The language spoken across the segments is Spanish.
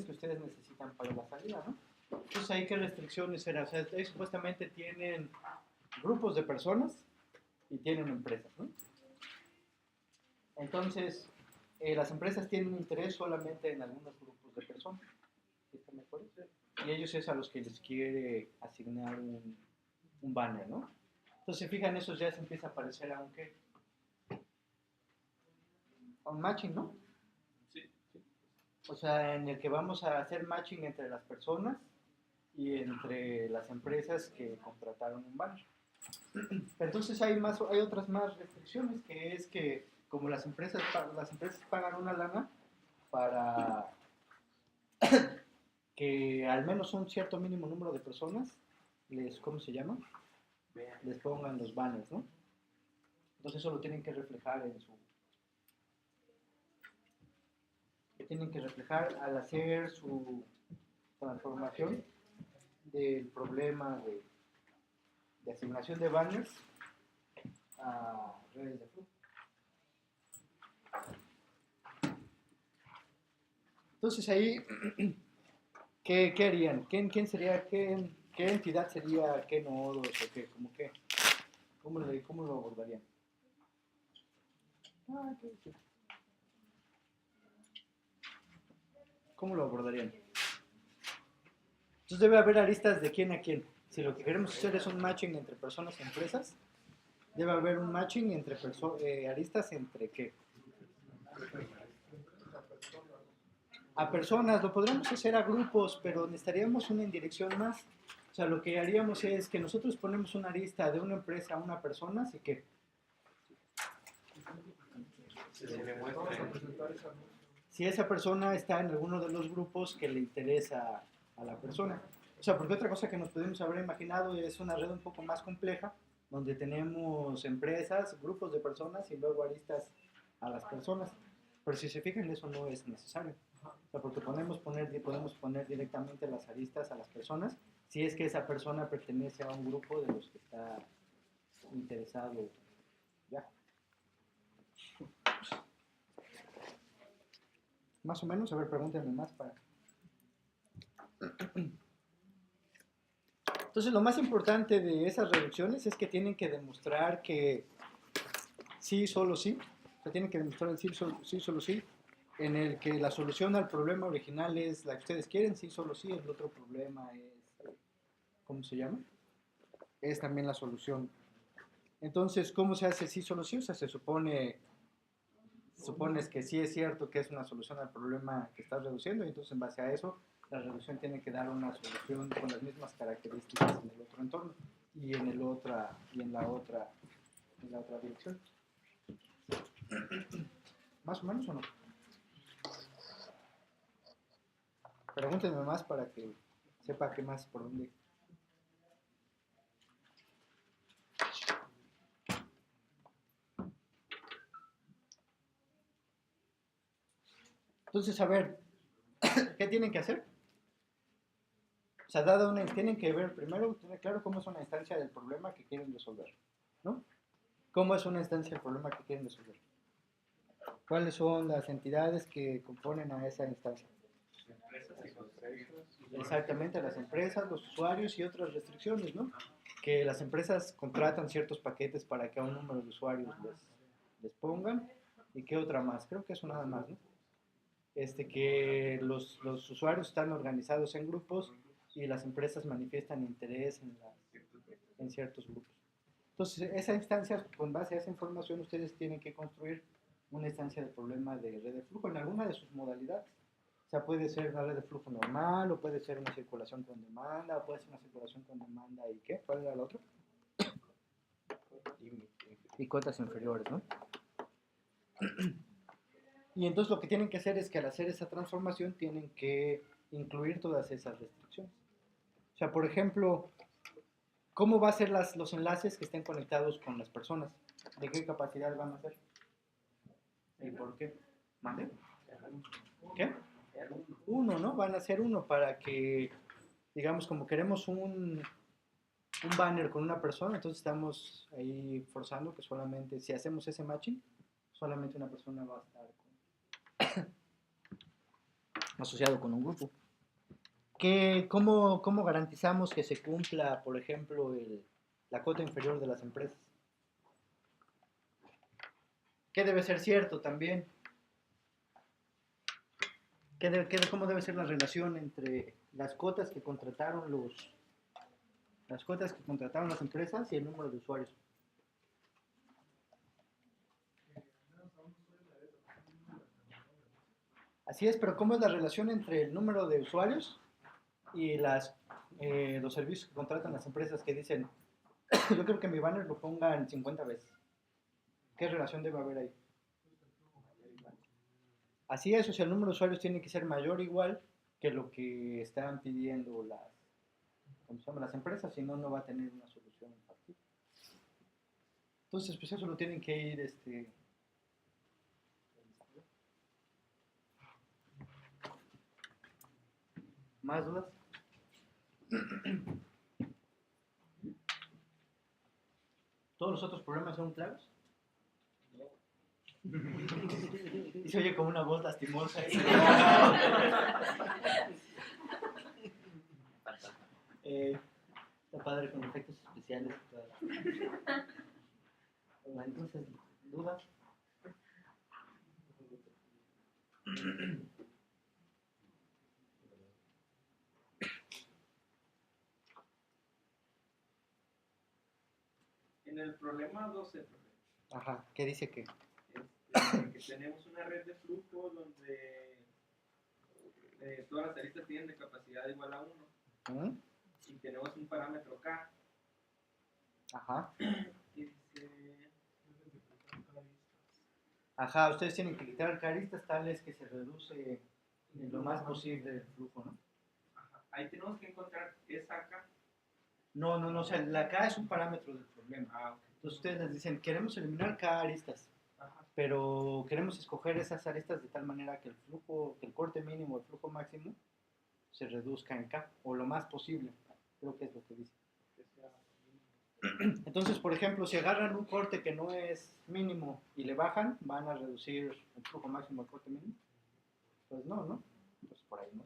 que ustedes necesitan para la salida, ¿no? Entonces, ¿ahí qué restricciones eran? O sea, ahí supuestamente tienen grupos de personas y tienen empresas, ¿no? Entonces, las empresas tienen interés solamente en algunos grupos de personas, ¿están de acuerdo? Y ellos es a los que les quiere asignar un banner, ¿no? Entonces, si fijan, eso ya se empieza a parecer a un qué, a un matching, ¿no? Sí. O sea, en el que vamos a hacer matching entre las personas y entre las empresas que contrataron un banner. Entonces hay otras más restricciones, que es que como las empresas pagan una lana para que al menos un cierto mínimo número de personas ¿cómo se llama? Les pongan los banners, ¿no? Entonces eso lo tienen que reflejar tienen que reflejar al hacer su transformación del problema de asignación de banners a redes de flujo. Entonces ahí, ¿qué harían? ¿Quién sería, qué entidad sería, qué nodos o qué, como qué? ¿Cómo lo abordarían? ¿Cómo lo abordarían? Entonces debe haber aristas de quién a quién. Si lo que queremos hacer es un matching entre personas y empresas, debe haber un matching entre aristas entre qué. A personas, lo podríamos hacer a grupos, pero necesitaríamos una indirección más. O sea, lo que haríamos es que nosotros ponemos una arista de una empresa a una persona, así que si esa persona está en alguno de los grupos que le interesa a la persona. O sea, porque otra cosa que nos podemos haber imaginado es una red un poco más compleja, donde tenemos empresas, grupos de personas y luego aristas a las personas. Pero si se fijan, eso no es necesario. O sea, porque podemos poner directamente las aristas a las personas si es que esa persona pertenece a un grupo de los que está interesado. Ya. Más o menos, a ver, pregúntenme más para... Entonces, lo más importante de esas reducciones es que tienen que demostrar que sí, solo sí. O sea, tienen que demostrar el sí, solo sí. En el que la solución al problema original es la que ustedes quieren, sí, solo sí. El otro problema es, ¿cómo se llama? Es también la solución. Entonces, ¿cómo se hace sí, solo sí? O sea, supones que sí es cierto que es una solución al problema que estás reduciendo y entonces en base a eso la reducción tiene que dar una solución con las mismas características en el otro entorno y en la otra dirección. ¿Más o menos o no? Pregúntenme más para que sepa qué más por dónde. Entonces, a ver, ¿qué tienen que hacer? O sea, tienen que ver primero, tener claro cómo es una instancia del problema que quieren resolver, ¿no? ¿Cómo es una instancia del problema que quieren resolver? ¿Cuáles son las entidades que componen a esa instancia? Exactamente, las empresas, los usuarios y otras restricciones, ¿no? Que las empresas contratan ciertos paquetes para que a un número de usuarios les pongan. ¿Y qué otra más? Creo que eso nada más, ¿no? Que los usuarios están organizados en grupos y las empresas manifiestan interés en ciertos grupos. Entonces, esa instancia, con base a esa información, ustedes tienen que construir una instancia de problema de red de flujo en alguna de sus modalidades. O sea, puede ser una red de flujo normal, o puede ser una circulación con demanda, o puede ser una circulación con demanda y ¿qué? ¿Cuál era el otro? Y cotas inferiores, ¿no? Y entonces lo que tienen que hacer es que al hacer esa transformación tienen que incluir todas esas restricciones. O sea, por ejemplo, ¿cómo va a ser los enlaces que estén conectados con las personas? ¿De qué capacidad van a ser? ¿Y por qué? ¿Mande? ¿Qué? Uno, ¿no? Van a ser uno para que, digamos, como queremos un banner con una persona, entonces estamos ahí forzando que solamente, si hacemos ese matching, solamente una persona va a estar asociado con un grupo. ¿Cómo garantizamos que se cumpla, por ejemplo, la cuota inferior de las empresas? ¿Qué debe ser cierto también? ¿Cómo debe ser la relación entre las cuotas que contrataron las empresas y el número de usuarios? Así es, pero ¿cómo es la relación entre el número de usuarios y los servicios que contratan las empresas que dicen, yo creo que mi banner lo pongan 50 veces? ¿Qué relación debe haber ahí? Así es, o sea, el número de usuarios tiene que ser mayor o igual que lo que están pidiendo ¿cómo se llama? Las empresas, si no, no va a tener una solución factible. Entonces, pues eso lo tienen que ir ¿Más dudas? ¿Todos los otros problemas son claros? Y se oye como una voz lastimosa. Está padre con efectos especiales. Bueno, entonces, ¿dudas? En el problema 12, Ajá, ¿qué dice que? que tenemos una red de flujo donde todas las aristas tienen de capacidad igual a 1 ¿Mm? y tenemos un parámetro K. Ajá. Y dice, Ajá, ustedes tienen que quitar caristas tales que se reduce en lo más posible el flujo, ¿no? ajá, ahí tenemos que encontrar esa K. No, o sea, la K es un parámetro del problema. Ok. Entonces ustedes les dicen, queremos eliminar K aristas, Ajá. pero queremos escoger esas aristas de tal manera que el corte mínimo, el flujo máximo, se reduzca en K, o lo más posible. Creo que es lo que dice. Entonces, por ejemplo, si agarran un corte que no es mínimo y le bajan, van a reducir el flujo máximo al corte mínimo. Pues no. Pues por ahí no.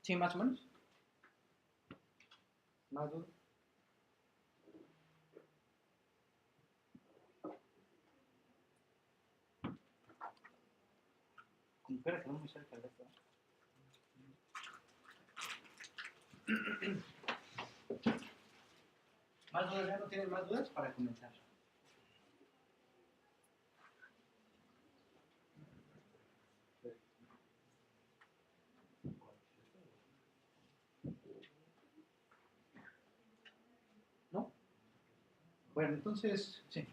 Sí, más o menos. Más dudas. Como que quedó muy cerca de esto. ¿Más dudas? ¿Ya no tienen más dudas? Para comenzar. ¿No? Bueno, entonces, sí.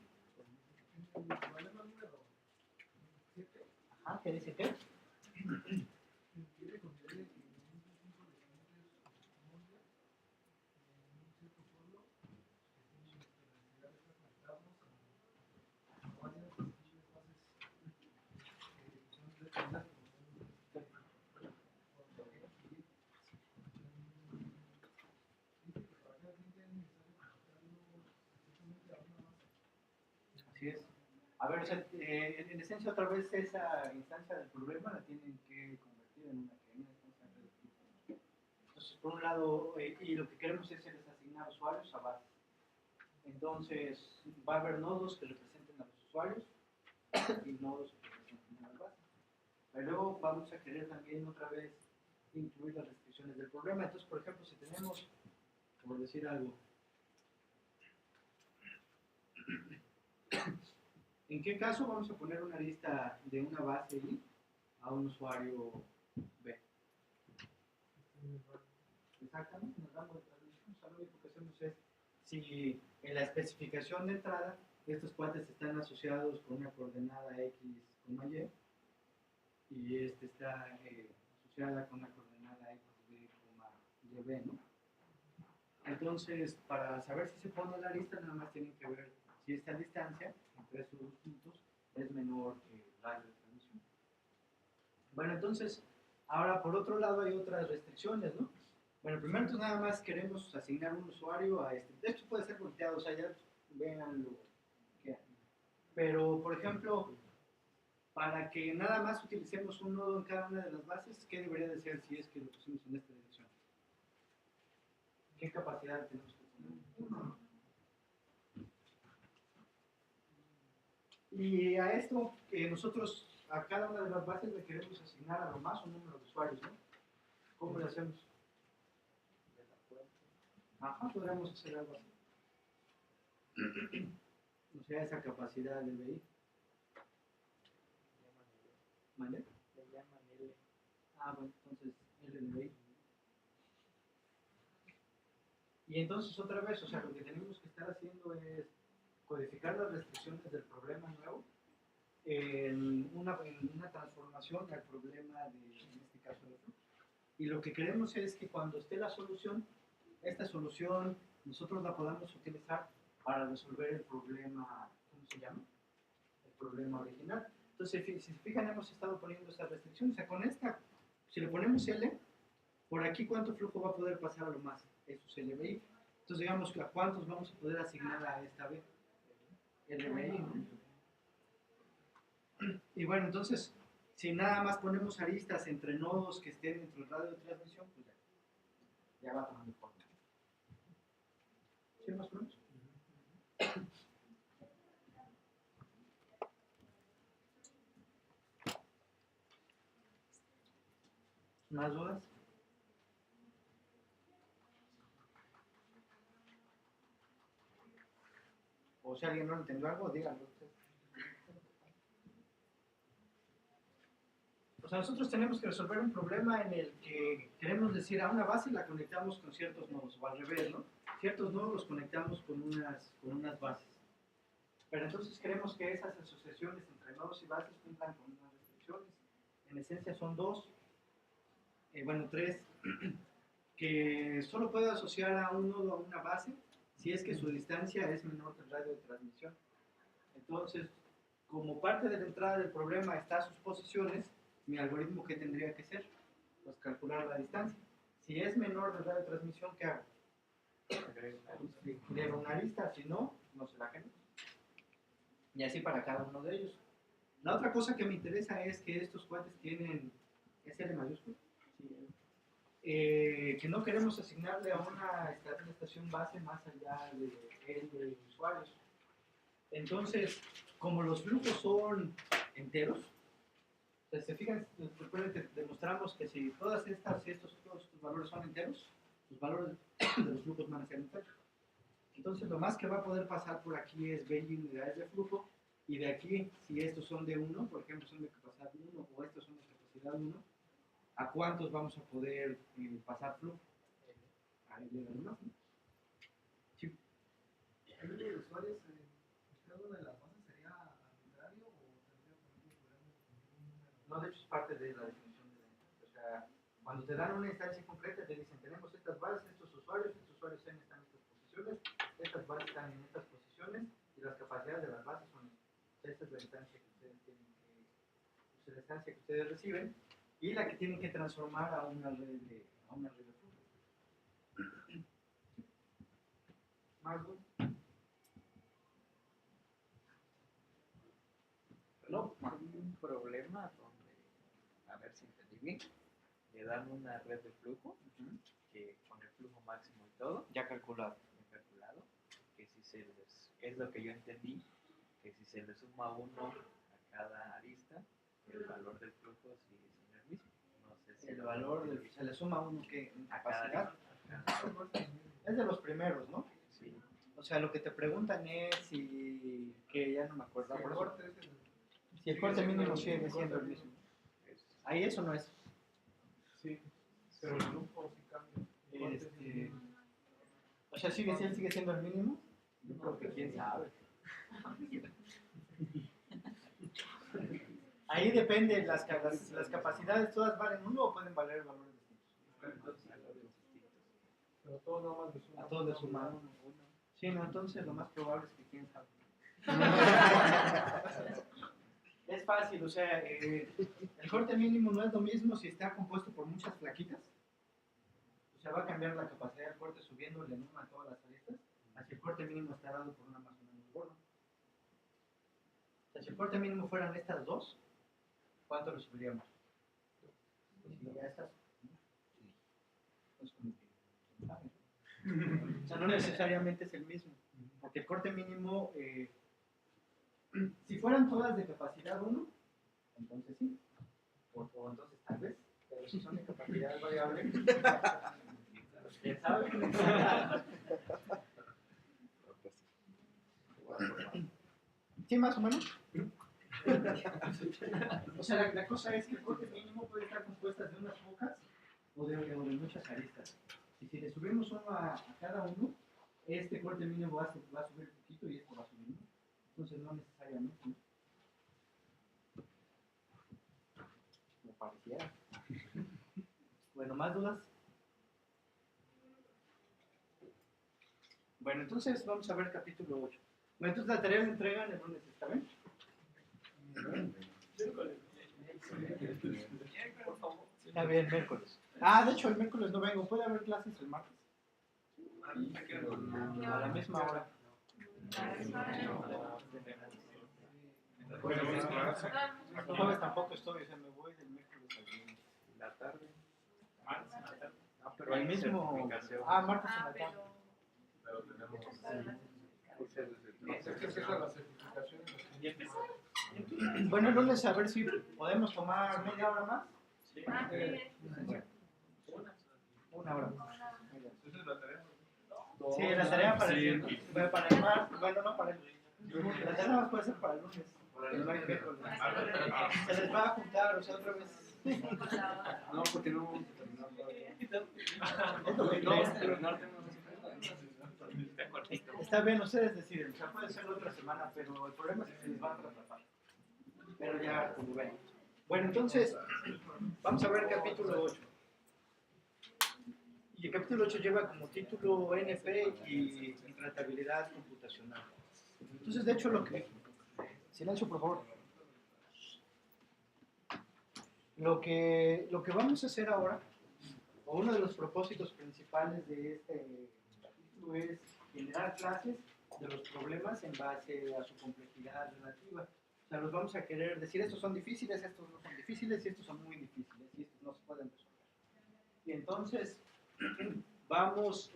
Ajá, ¿qué dice qué? Así es. A ver, o sea, en esencia otra vez esa instancia del problema la tienen que convertir en una instancia de flujo. Entonces, por un lado, y lo que queremos es asignar usuarios a bases. Entonces, va a haber nodos que representen a los usuarios y nodos que representen a las bases. Pero luego vamos a querer también otra vez incluir las restricciones del problema. Entonces, por ejemplo, si tenemos, por decir algo, ¿en qué caso vamos a poner una lista de una base I a un usuario B? Exactamente, en el rango de traducción. O sea, lo único que hacemos es, si en la especificación de entrada estos cuates están asociados con una coordenada X, Y, y este está asociada con una coordenada XB, YB, ¿no? Entonces, para saber si se pone la lista, nada más tienen que ver si esta distancia entre esos dos puntos es menor que el radio de transmisión. Bueno, entonces, ahora por otro lado hay otras restricciones, ¿no? Bueno, primero entonces nada más queremos asignar un usuario a este. Esto puede ser volteado, o sea, ya vean lo que hay. Pero, por ejemplo, para que nada más utilicemos un nodo en cada una de las bases, ¿qué debería de ser si es que lo pusimos en esta dirección? ¿Qué capacidad tenemos que poner? Y a esto, nosotros a cada una de las bases le queremos asignar a lo más un número de usuarios, ¿no? ¿Cómo le hacemos? Ajá, podríamos hacer algo así. O sea, esa capacidad del BI. ¿Vale? Le llaman L. Ah, bueno, entonces L de BI. Y entonces otra vez, o sea, lo que tenemos que estar haciendo es codificar las restricciones del problema nuevo en una transformación al problema de, en este caso, de flujo. Y lo que queremos es que cuando esté la solución, esta solución nosotros la podamos utilizar para resolver el problema, ¿cómo se llama? El problema original. Entonces, si se fijan, hemos estado poniendo esta restricción. O sea, con esta, si le ponemos L, por aquí, ¿cuánto flujo va a poder pasar a lo más? Eso es LBI. Entonces, digamos, ¿a cuántos vamos a poder asignar a esta B? LBI, ¿no? Y bueno, entonces, si nada más ponemos aristas entre nodos que estén dentro del radio de transmisión, pues ya va tomando forma. ¿Sí, más o menos? ¿Más dudas? O si alguien no entendió algo, díganlo usted. O sea, nosotros tenemos que resolver un problema en el que queremos decir a una base y la conectamos con ciertos nodos, o al revés, ¿no? Ciertos nodos los conectamos con unas bases. Pero entonces queremos que esas asociaciones entre nodos y bases cumplan con unas restricciones. En esencia son dos, bueno, tres, que solo puede asociar a un nodo a una base si es que su distancia es menor que el radio de transmisión. Entonces, como parte de la entrada del problema está sus posiciones, mi algoritmo, ¿qué tendría que ser? Pues calcular la distancia. Si es menor del radio de transmisión, ¿qué hago? Agrego una arista, si no, no se la genero. Y así para cada uno de ellos. La otra cosa que me interesa es que estos cuates tienen SL mayúsculo. Que no queremos asignarle a una estación base más allá de usuarios. Entonces, como los flujos son enteros, pues, se fijan, demostramos que si todos estos valores son enteros, los valores de los flujos van a ser enteros. Entonces, lo más que va a poder pasar por aquí es 20 unidades de flujo, y de aquí, si estos son de 1, por ejemplo, son de capacidad 1, o estos son de capacidad 1, ¿a cuántos vamos a poder pasar flujo? A L de más, ¿no? Sí. ¿El número de usuarios en cada una de las bases sería arbitrario o tendría, por ejemplo, No, de hecho es parte de la definición de la instancia. O sea, cuando te dan una instancia concreta, te dicen, tenemos estas bases, estos usuarios están en estas posiciones, estas bases están en estas posiciones, y las capacidades de las bases son estas. Esta es la instancia que ustedes tienen que, la instancia que ustedes reciben, y la que tienen que transformar a una red de flujo. ¿Más dudas? No, un problema donde, a ver si entendí bien, le dan una red de flujo, que con el flujo máximo y todo, Ya calculado. que si se les, es lo que yo entendí, que si se le suma uno a cada arista, el valor del flujo sigue siendo el mismo. No sé si El valor se le suma uno que en a cada capacidad. arista. Es de los primeros, ¿no? Sí. O sea, lo que te preguntan es si, que ya no me acuerdo, el por eso, corte es si el corte mínimo sigue siendo el mismo. Ahí eso no es. Sí, pero el flujo sí cambia. O sea, si él sigue siendo el mínimo, yo creo que quién sabe. Ahí depende, las capacidades todas valen uno o pueden valer valores distintos. Pero todo nada más le suma. A todos le suman uno. Sí, no, entonces lo más probable es que quién sabe. Es fácil, o sea, el corte mínimo no es lo mismo si está compuesto por muchas flaquitas. O sea, va a cambiar la capacidad del corte subiéndole en una a todas las aristas, así el corte mínimo está dado por una más o menos gorda. O sea, si el corte mínimo fueran estas dos, ¿cuánto lo subiríamos? Si ya estás. Pues, o sea, no necesariamente es el mismo, porque el corte mínimo, si fueran todas de capacidad 1, entonces sí, o entonces tal vez, pero si son de capacidad variable, ¿quién sabe? ¿Sí, más o menos? O sea, la cosa es que el corte mínimo puede estar compuesta de unas pocas o de muchas aristas. Y si le subimos uno a cada uno, este corte mínimo va a subir un poquito y este va a subir, ¿no? Entonces no necesariamente, ¿no? Me pareciera. Bueno, ¿más dudas? Bueno, entonces vamos a ver capítulo 8. Bueno, entonces la tarea la entregan el lunes, ¿está bien? Está bien, miércoles. Ah, de hecho el miércoles no vengo. ¿Puede haber clases el martes? A la misma hora. Bueno, el jueves tampoco estoy, o sea, me voy del miércoles al viernes. La tarde. Martes en la tarde. No, Pero el mismo. Ah, martes en la tarde. Pero tenemos. ¿Y empieza? Bueno, el lunes a ver si podemos tomar media hora más. Sí. Una hora más. Entonces la tarea. Sí, la tarea para el martes. Bueno, no para el. La tarea más puede ser para el lunes. No hay miércoles. Se les va a juntar, o sea, otra vez. No, porque no vamos a terminar. Está bien, ustedes deciden. O sea, puede ser otra semana, pero el problema es que se les va a traspasar. Pero ya, como ven. Bueno, entonces, vamos a ver el capítulo 8. Y el capítulo 8 lleva como título NP y tratabilidad computacional. Entonces, de hecho, lo que... Silencio, por favor. Lo que vamos a hacer ahora, o uno de los propósitos principales de este capítulo es generar clases de los problemas en base a su complejidad relativa. O sea, los vamos a querer decir, estos son difíciles, estos no son difíciles, y estos son muy difíciles, y estos no se pueden resolver. Y entonces, vamos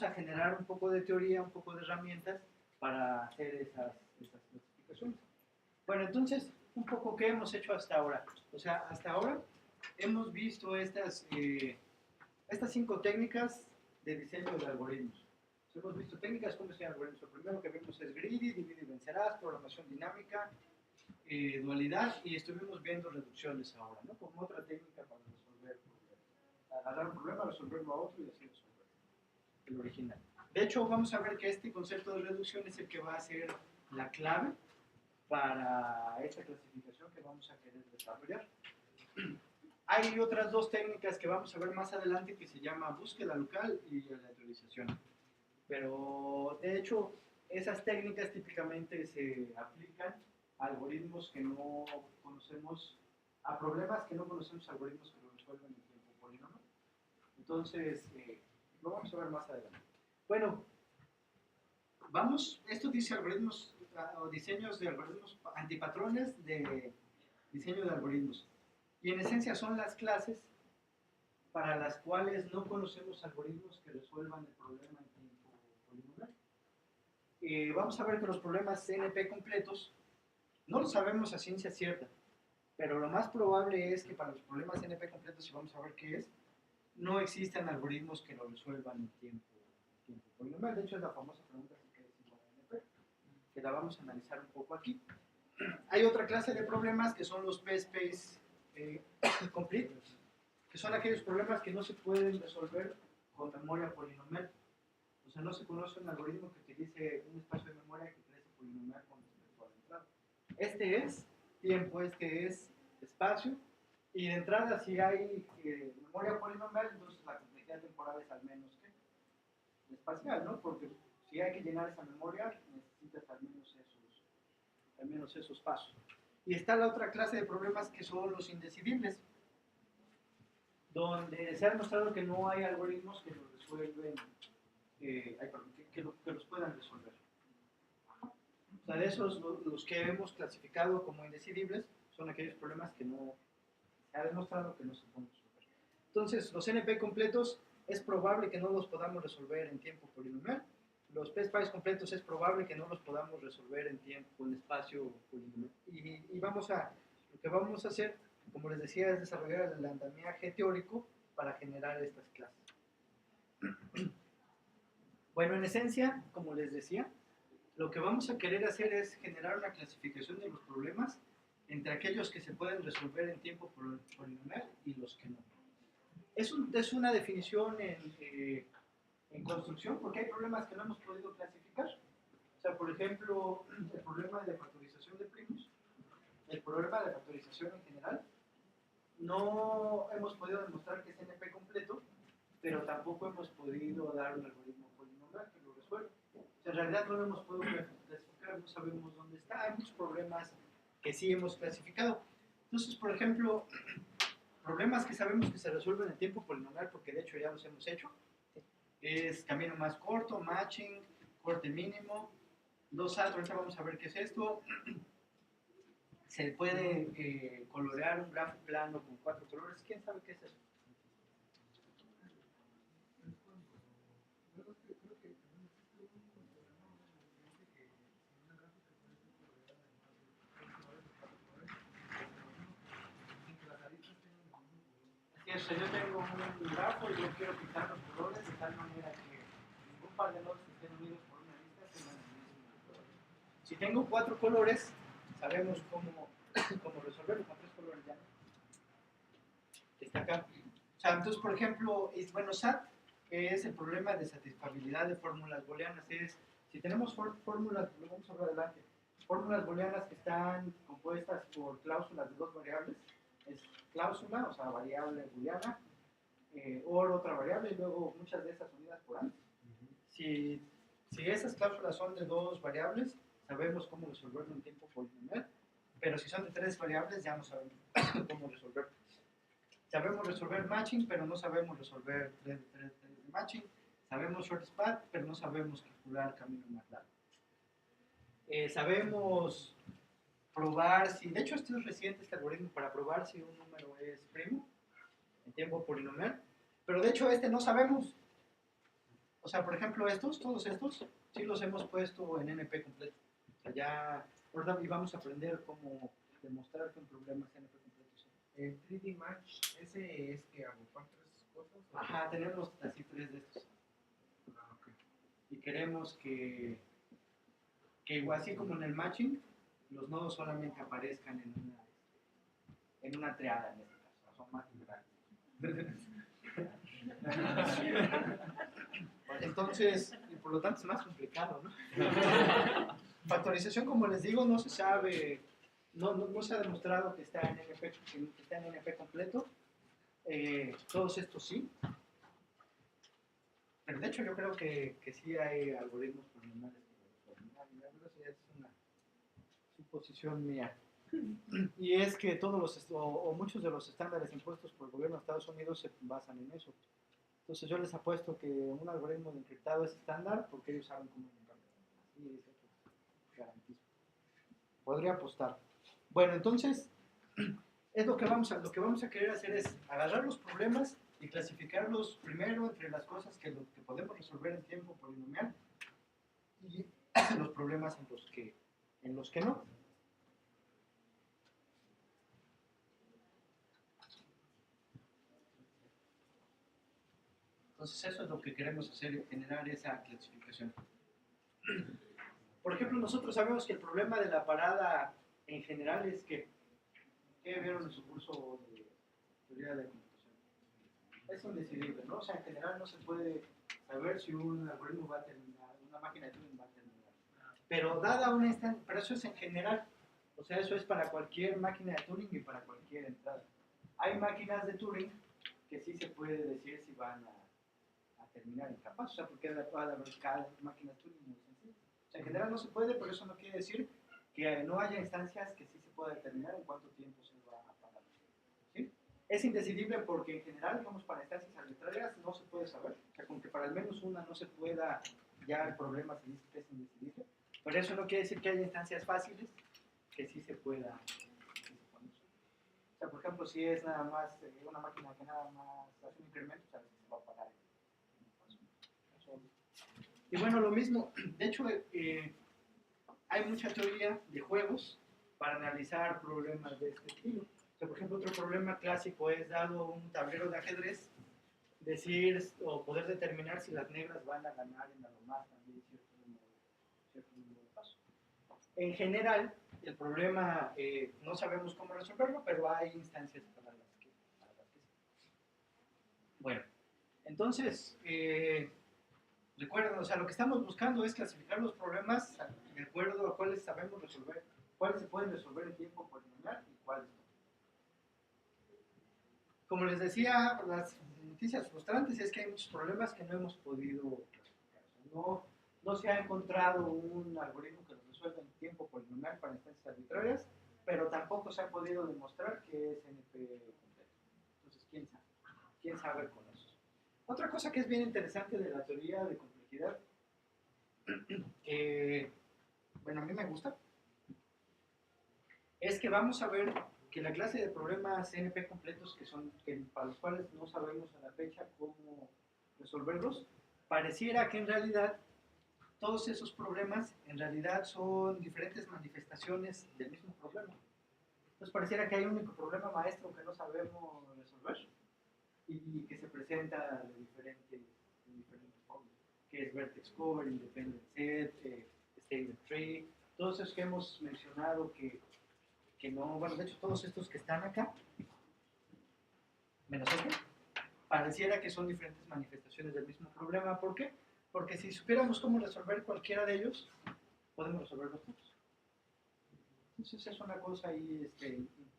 a generar un poco de teoría, un poco de herramientas para hacer esas clasificaciones. Bueno, entonces, un poco qué hemos hecho hasta ahora. O sea, hasta ahora hemos visto estas 5 técnicas de diseño de algoritmos. Hemos visto técnicas como diseño de algoritmos. Lo primero que vimos es greedy, divide y vencerás, programación dinámica, dualidad, y estuvimos viendo reducciones ahora, ¿no? Como otra técnica para resolver problemas. Agarrar un problema, resolverlo a otro y así resolver el original. De hecho, vamos a ver que este concepto de reducción es el que va a ser la clave para esta clasificación que vamos a querer desarrollar. Hay otras 2 técnicas que vamos a ver más adelante que se llama búsqueda local y aleatorización. Pero, de hecho, esas técnicas típicamente se aplican a algoritmos que no conocemos, a problemas que no conocemos, algoritmos que lo resuelven en tiempo polinomial. Entonces, lo vamos a ver más adelante. Bueno, esto dice algoritmos o diseños de algoritmos, antipatrones de diseño de algoritmos. Y en esencia son las clases para las cuales no conocemos algoritmos que resuelvan el problema en tiempo polinomial. Vamos a ver que los problemas NP completos no lo sabemos a ciencia cierta, pero lo más probable es que para los problemas NP completos, y vamos a ver qué es, no existen algoritmos que lo resuelvan en tiempo polinomial. De hecho, es la famosa pregunta que es igual a NP, que la vamos a analizar un poco aquí. Hay otra clase de problemas que son los P-space complete, que son aquellos problemas que no se pueden resolver con memoria polinomial. O sea, no se conoce un algoritmo que utilice un espacio de memoria que crece polinomial con respecto a la entrada. Este es tiempo, este es espacio, y de entrada si hay memoria polinomial, entonces la complejidad temporal es al menos que espacial, ¿no? Porque si hay que llenar esa memoria, necesitas al menos esos pasos. Y está la otra clase de problemas que son los indecidibles, donde se ha demostrado que no hay algoritmos que los resuelven, que los puedan resolver. O sea, de esos, los que hemos clasificado como indecidibles Son aquellos problemas que no se ha demostrado que no se pueden resolver. Entonces, los NP completos es probable que no los podamos resolver en tiempo polinomial. Los PSPICE completos es probable que no los podamos resolver en tiempo, en espacio polinomial. Y lo que vamos a hacer, como les decía, es desarrollar el andamiaje teórico para generar estas clases. Bueno, en esencia, como les decía, lo que vamos a querer hacer es generar una clasificación de los problemas entre aquellos que se pueden resolver en tiempo polinomial y los que no. Es una definición en construcción, porque hay problemas que no hemos podido clasificar. O sea, por ejemplo, el problema de factorización de primos, el problema de factorización en general, no hemos podido demostrar que es NP completo, pero tampoco hemos podido dar un algoritmo polinomial que lo resuelva. O sea, en realidad no lo hemos podido clasificar, no sabemos dónde está. Hay muchos problemas que sí hemos clasificado. Entonces, por ejemplo, problemas que sabemos que se resuelven en tiempo polinomial, porque de hecho ya los hemos hecho, es camino más corto, matching, corte mínimo, 2A, ahorita vamos a ver qué es esto. Se puede colorear un grafo plano con 4 colores. ¿Quién sabe qué es eso? Yo tengo un grafo y yo quiero quitar los colores de tal manera que un par de nodos que estén unidos por una lista tengan el mismo color. Si tengo 4 colores, sabemos cómo resolverlo. Con 3 colores ya no. Está acá. O sea, entonces, por ejemplo, SAT, que es el problema de satisfabilidad de fórmulas booleanas, es si tenemos fórmulas, lo vamos a ver adelante, fórmulas booleanas que están compuestas por cláusulas de 2 variables, es cláusula, o sea, variable booleana, or otra variable, y luego muchas de esas unidas por AND. Si esas cláusulas son de 2 variables, sabemos cómo resolverlo en tiempo polinomial, pero si son de 3 variables, ya no sabemos cómo resolverlo. Sabemos resolver matching, pero no sabemos resolver 3 de matching. Sabemos short spat, pero no sabemos calcular camino más largo. Sabemos probar si, de hecho esto es reciente, este algoritmo para probar si un número es primo en tiempo polinomial, pero de hecho no sabemos. O sea, por ejemplo todos estos, sí los hemos puesto en NP completo. O sea, ya, ahora vamos a aprender cómo demostrar que un problema es NP completo. ¿Sí? El 3D Match, ¿ese es que agrupar 3 cosas? Ajá, tenemos así 3 de estos. Ah, ok. Y queremos que igual así como en el matching, los nodos solamente aparezcan en una triada en este caso, son más grandes. Entonces, y por lo tanto es más complicado, ¿no? Factorización, como les digo, no se sabe, no se ha demostrado que está en NP completo. Todos estos sí. Pero de hecho yo creo que sí hay algoritmos polinomiales. Eso ya es una suposición mía. Y es que todos muchos de los estándares impuestos por el gobierno de Estados Unidos se basan en eso. Entonces yo les apuesto que un algoritmo de encriptado es estándar porque ellos saben cómo encriptarlo. Así es, garantizo. Podría apostar. Bueno, entonces es lo que vamos a querer hacer es agarrar los problemas y clasificarlos primero entre las cosas que podemos resolver en tiempo polinomial y los problemas en los que no. Entonces eso es lo que queremos hacer, generar esa clasificación. Por ejemplo, nosotros sabemos que el problema de la parada en general es que, ¿qué vieron en su curso de teoría de la computación? Es indecidible, ¿no? O sea, en general no se puede saber si un algoritmo va a terminar, una máquina de Turing va a terminar. Pero dada una instancia, pero eso es en general. O sea, eso es para cualquier máquina de Turing y para cualquier entrada. Hay máquinas de Turing que sí se puede decir si van a terminar incapaz, o sea, porque cada máquina de Turing muy sencilla. O sea, en general no se puede, pero eso no quiere decir que no haya instancias que sí se pueda determinar en cuánto tiempo se va a parar. ¿Sí? Es indecidible porque en general, digamos, para instancias arbitrarias no se puede saber, o sea, como que para al menos una no se pueda, ya el problema se dice que es indecidible, pero eso no quiere decir que haya instancias fáciles que sí se pueda poner. sea, por ejemplo, si es nada más una máquina que nada más hace un incremento, o sea, se va a pagar en un paso. Y bueno, lo mismo, de hecho, hay mucha teoría de juegos para analizar problemas de este estilo. O sea, por ejemplo, otro problema clásico es, dado un tablero de ajedrez, decir o poder determinar si las negras van a ganar en la más también cierto número de pasos. En general, el problema no sabemos cómo resolverlo, pero hay instancias para las que sí. Bueno, entonces, recuerden, o sea, lo que estamos buscando es clasificar los problemas de acuerdo a cuáles sabemos resolver, cuáles se pueden resolver en tiempo polinomial y cuáles no. Como les decía, las noticias frustrantes es que hay muchos problemas que no hemos podido clasificar. O sea, no se ha encontrado un algoritmo que los resuelva en tiempo polinomial para instancias arbitrarias, pero tampoco se ha podido demostrar que es NP completo. Entonces, ¿quién sabe? ¿Quién sabe con eso? Otra cosa que es bien interesante de la teoría de complejidad, que, bueno, a mí me gusta, es que vamos a ver que la clase de problemas NP completos para los cuales no sabemos a la fecha cómo resolverlos, pareciera que en realidad todos esos problemas en realidad son diferentes manifestaciones del mismo problema. Entonces pareciera que hay un único problema maestro que no sabemos resolver y que se presenta de diferentes formas, que es vertex cover, independent set, statement tree, todos esos que hemos mencionado que no, bueno, de hecho todos estos que están acá, menos este, pareciera que son diferentes manifestaciones del mismo problema. ¿Por qué? Porque si supiéramos cómo resolver cualquiera de ellos, podemos resolverlos todos. Entonces es una cosa ahí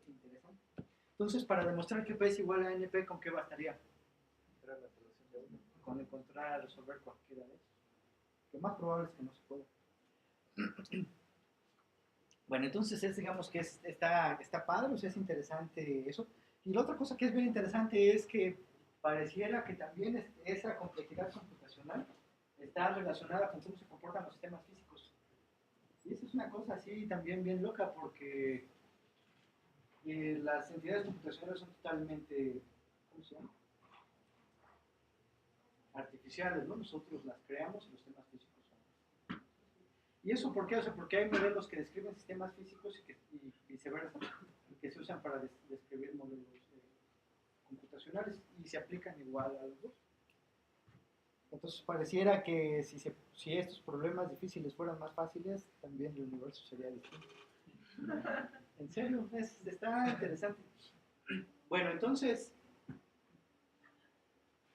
interesante. Entonces, para demostrar que P es igual a NP, ¿con qué bastaría? Encontrar la solución de uno. Con encontrar, resolver cualquiera de esos. Lo más probable es que no se pueda. Bueno, entonces digamos que está padre, o sea, es interesante eso. Y la otra cosa que es bien interesante es que pareciera que también esa complejidad computacional está relacionada con cómo se comportan los sistemas físicos. Y eso es una cosa así también bien loca, porque las entidades computacionales son totalmente, ¿cómo se llama? Artificiales, ¿no? Nosotros las creamos y los sistemas físicos son. ¿Y eso por qué? O sea, porque hay modelos que describen sistemas físicos y viceversa, que se usan para describir modelos computacionales y se aplican igual a los dos. Entonces pareciera que si estos problemas difíciles fueran más fáciles, también el universo sería distinto. En serio, está interesante. Bueno, entonces,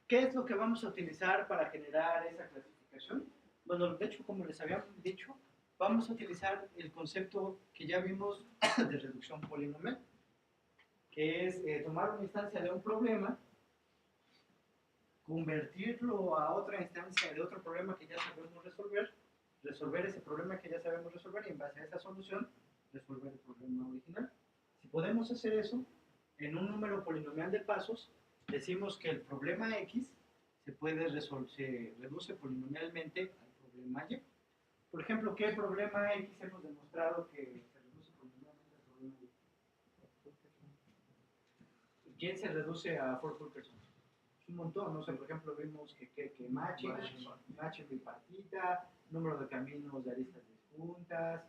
¿qué es lo que vamos a utilizar para generar esa clasificación? Bueno, de hecho, como les había dicho, vamos a utilizar el concepto que ya vimos de reducción polinomial, que es tomar una instancia de un problema, convertirlo a otra instancia de otro problema que ya sabemos resolver ese problema que ya sabemos resolver y en base a esa solución resolver el problema original. Si podemos hacer eso, en un número polinomial de pasos, decimos que el problema X se reduce polinomialmente al problema Y. Por ejemplo, ¿qué problema X hemos demostrado que se reduce polinomialmente al problema Y? ¿Quién se reduce a Ford-Fulkerson? Un montón, ¿no? O sea, por ejemplo, vimos que matching bipartita, número de caminos de aristas disjuntas,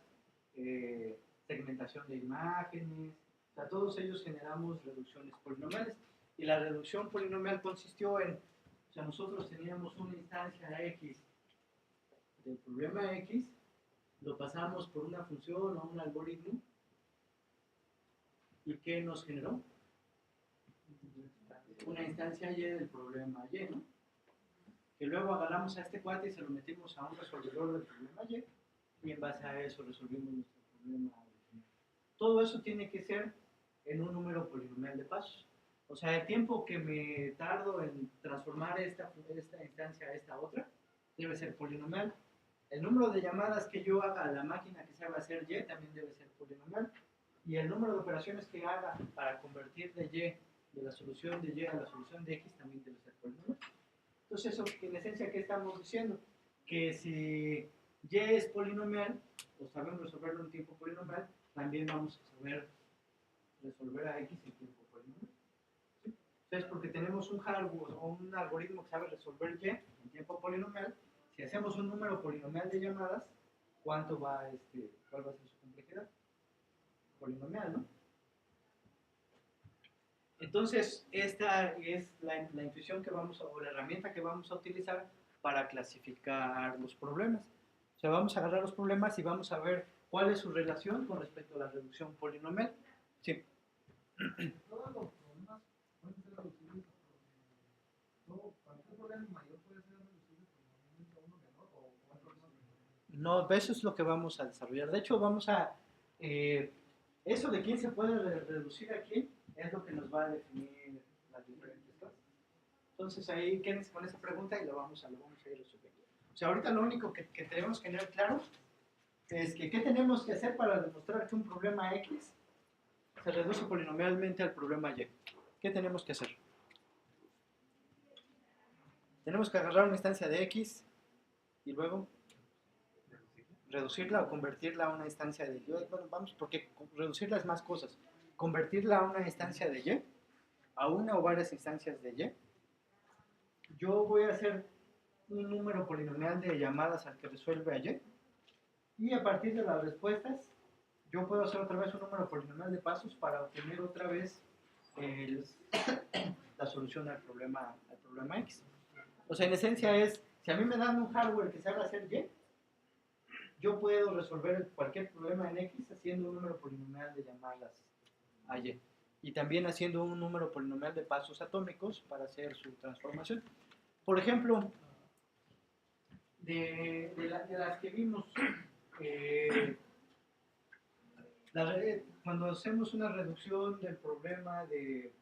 segmentación de imágenes, o sea, todos ellos generamos reducciones polinomiales. Y la reducción polinomial consistió en, o sea, nosotros teníamos una instancia X del problema X, lo pasamos por una función o un algoritmo, ¿y qué nos generó? Una instancia Y del problema Y, ¿no? Que luego agarramos a este cuate y se lo metimos a un resolvedor del problema Y, y en base a eso resolvimos nuestro problema original. Todo eso tiene que ser en un número polinomial de pasos. O sea, el tiempo que me tardo en transformar esta instancia a esta otra debe ser polinomial. El número de llamadas que yo haga a la máquina que sabe hacer Y también debe ser polinomial. Y el número de operaciones que haga para convertir de la solución de Y a la solución de X también debe ser polinomial. Entonces, eso, en esencia, ¿qué estamos diciendo? Que si Y es polinomial, o sabemos resolverlo en tiempo polinomial, también vamos a saber resolver a X en tiempo polinomial. ¿Sí? Entonces, porque tenemos un hardware o un algoritmo que sabe resolver Y en tiempo polinomial, si hacemos un número polinomial de llamadas, ¿cuál va a ser su complejidad? Polinomial, ¿no? Entonces, esta es la intuición que vamos a, o la herramienta que vamos a utilizar para clasificar los problemas. O sea, vamos a agarrar los problemas y vamos a ver cuál es su relación con respecto a la reducción polinomial. Sí. Todos los problemas pueden ser reducibles cualquier problema mayor puede ser reducible por uno menor o cuál problema menor. No, eso es lo que vamos a desarrollar. De hecho, vamos a... eso de quién se puede reducir a quién es lo que nos va a definir las diferentes clases. Entonces ahí quédense con esa pregunta y lo vamos a ir resolviendo. O sea, ahorita lo único que tenemos que tener claro es que ¿qué tenemos que hacer para demostrar que un problema X se reduce polinomialmente al problema Y? ¿Qué tenemos que hacer? Tenemos que agarrar una instancia de X y luego reducirla o convertirla a una instancia de Y. Bueno, vamos, porque reducirla es más cosas. Convertirla a una instancia de Y, a una o varias instancias de Y. Yo voy a hacer un número polinomial de llamadas al que resuelve a Y. Y a partir de las respuestas, yo puedo hacer otra vez un número polinomial de pasos para obtener otra vez la solución al problema X. O sea, en esencia es, si a mí me dan un hardware que sabe hacer Y, yo puedo resolver cualquier problema en X haciendo un número polinomial de llamadas a Y. Y también haciendo un número polinomial de pasos atómicos para hacer su transformación. Por ejemplo, de las que vimos, cuando hacemos una reducción del problema de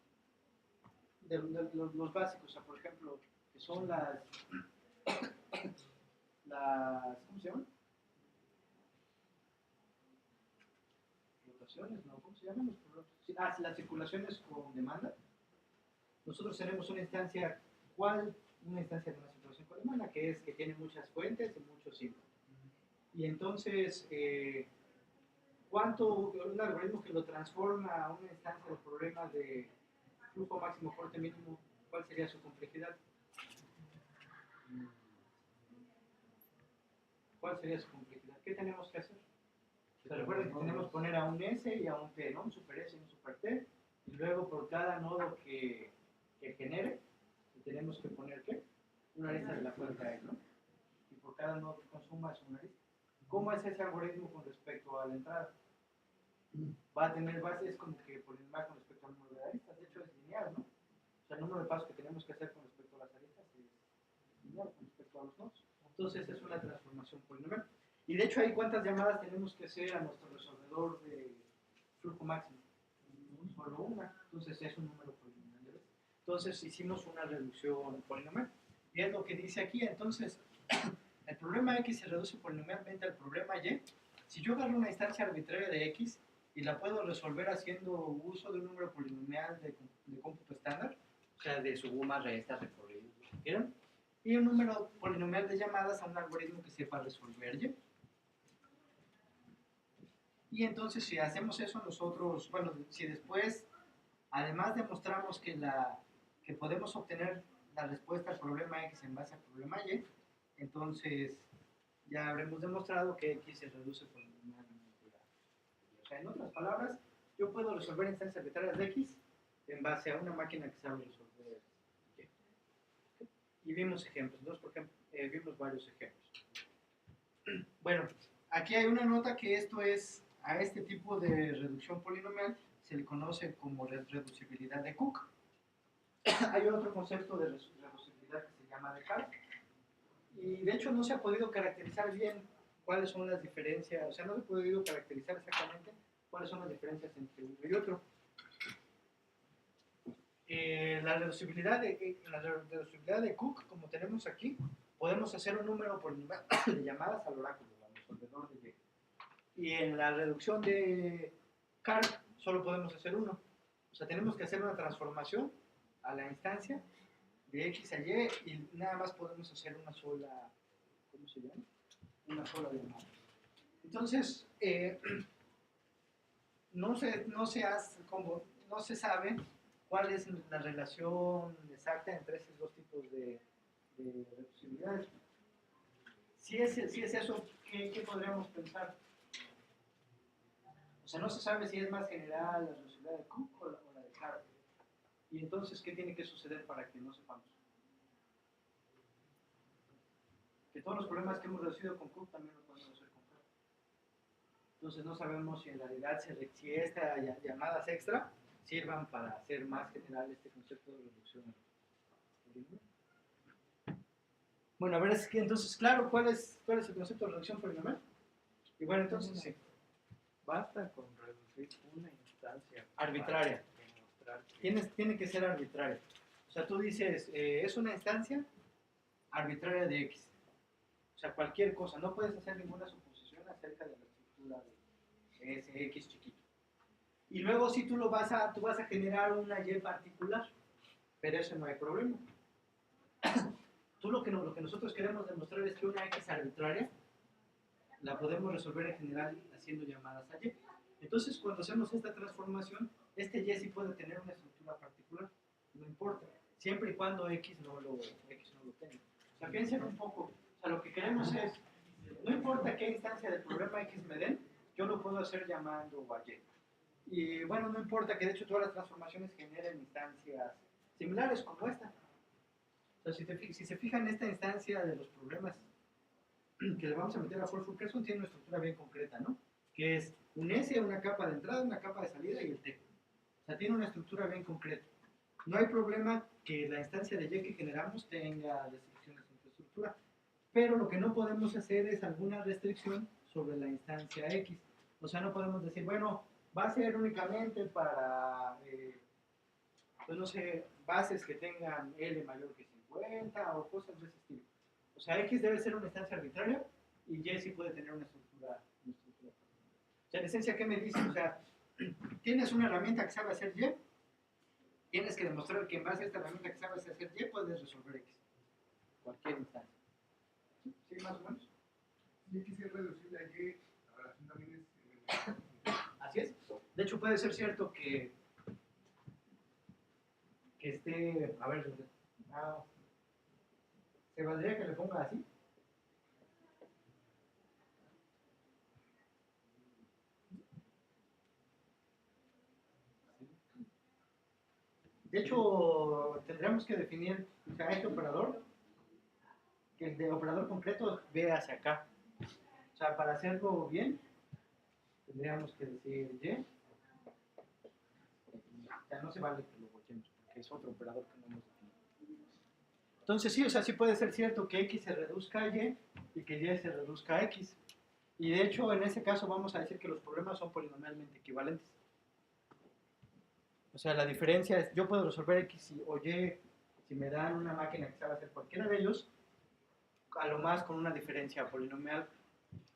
los básicos, o sea, por ejemplo, que son las ¿cómo se llaman? Rotaciones, ¿no? ¿Cómo se llaman los problemas? Las circulaciones con demanda. Nosotros tenemos una instancia, ¿cuál? Una instancia de una circulación con demanda, que es que tiene muchas fuentes y muchos ciclos. Y entonces, un algoritmo que lo transforma a una instancia de problema de flujo máximo, corte mínimo, ¿cuál sería su complejidad? ¿Cuál sería su complejidad? ¿Qué tenemos que hacer? ¿Se recuerdan que tenemos que poner a un S y a un T, ¿no? Un super S y un super T, y luego por cada nodo que genere, tenemos que poner ¿qué? Una lista de la fuente A, ¿no? Y por cada nodo que consuma es una lista. ¿Cómo es ese algoritmo con respecto a la entrada? Va a tener bases como que polinomial con respecto al número de aristas. De hecho es lineal, ¿no? O sea, el número de pasos que tenemos que hacer con respecto a las aristas es lineal con respecto a los nodos. Entonces es una transformación polinomial. Y de hecho, ¿ahí cuántas llamadas tenemos que hacer a nuestro resolvedor de flujo máximo? Solo una. Entonces es un número polinomial. Entonces hicimos una reducción polinomial. Y es lo que dice aquí. Entonces, el problema X se reduce polinomialmente al problema Y. Si yo agarro una instancia arbitraria de X y la puedo resolver haciendo uso de un número polinomial de cómputo estándar, o sea, de suma, resta, recorrido, lo que quieran, y un número polinomial de llamadas a un algoritmo que sepa resolver Y. Y entonces si hacemos eso nosotros, bueno, si después además demostramos que podemos obtener la respuesta al problema X en base al problema Y, entonces ya habremos demostrado que X se reduce polinomialmente a Y. O sea, en otras palabras, yo puedo resolver instancias arbitrarias de X en base a una máquina que sabe resolver Y. Y vimos ejemplos, entonces por ejemplo, vimos varios ejemplos. Bueno, aquí hay una nota que esto es, a este tipo de reducción polinomial se le conoce como reducibilidad de Cook. Hay otro concepto de reducibilidad que se llama Descartes. Y de hecho no se ha podido caracterizar bien cuáles son las diferencias, o sea, no se ha podido caracterizar exactamente cuáles son las diferencias entre uno y otro. La reducibilidad de Cook, como tenemos aquí, podemos hacer un número polinomial de llamadas al oráculo, al resolvedor de Y. Y en la reducción de Carr solo podemos hacer uno. O sea, tenemos que hacer una transformación a la instancia de X a Y y nada más podemos hacer una sola, ¿cómo se llama? Una sola llamada. Entonces, no se sabe cuál es la relación exacta entre esos dos tipos de reducibilidades. Si es eso, ¿qué podríamos pensar? O sea, no se sabe si es más general la reducibilidad de Cook o la de Clark. Y entonces, ¿qué tiene que suceder para que no sepamos? Que todos los problemas que hemos reducido con Cook también los podemos resolver con Clark. Entonces no sabemos si en realidad si estas llamadas extra sirvan para hacer más general este concepto de reducción. Bueno, a ver, es que entonces, claro, ¿cuál es el concepto de reducción polinomial? Y bueno, entonces sí. Basta con reducir una instancia Arbitraria. para demostrar que Tiene que ser arbitraria. O sea, tú dices, es una instancia arbitraria de X. O sea, cualquier cosa. No puedes hacer ninguna suposición acerca de la estructura de ese X chiquito. Y luego si tú vas a generar una Y particular. Pero eso no hay problema. Lo que nosotros queremos demostrar es que una X arbitraria la podemos resolver en general haciendo llamadas a Y. Entonces, cuando hacemos esta transformación, este Y sí puede tener una estructura particular, no importa, siempre y cuando X no lo tenga. O sea, piensen un poco, o sea, lo que queremos es, no importa qué instancia del problema X me den, yo lo puedo hacer llamando a Y. Y bueno, no importa que de hecho todas las transformaciones generen instancias similares como esta. O sea, si se fijan, esta instancia de los problemas que le vamos a meter a Forfurkerson tiene una estructura bien concreta, ¿no? Que es un S, una capa de entrada, una capa de salida y el T. O sea, tiene una estructura bien concreta. No hay problema que la instancia de Y que generamos tenga restricciones en su estructura, pero lo que no podemos hacer es alguna restricción sobre la instancia X. O sea, no podemos decir, bueno, va a ser únicamente para, pues no sé, bases que tengan L mayor que 50 o cosas de ese estilo. O sea, X debe ser una instancia arbitraria y Y sí puede tener una estructura. O sea, en esencia, ¿qué me dice? O sea, tienes una herramienta que sabe hacer Y, tienes que demostrar que en base a esta herramienta que sabe hacer Y puedes resolver X. Cualquier instancia. ¿Sí, más o menos? Si X es reducible a Y, la relación también es... Así es. De hecho, puede ser cierto que esté, a ver, ¿se valdría que le ponga así? De hecho, tendríamos que definir, o sea, este operador, que el de operador concreto ve hacia acá. O sea, para hacerlo bien, tendríamos que decir Y. O sea, no se vale que lo volteemos, porque es otro operador que no hemos definido. Entonces sí, o sea, sí puede ser cierto que X se reduzca a Y y que Y se reduzca a X. Y de hecho, en ese caso vamos a decir que los problemas son polinomialmente equivalentes. O sea, la diferencia es, yo puedo resolver X o Y si me dan una máquina que sabe hacer cualquiera de ellos, a lo más con una diferencia polinomial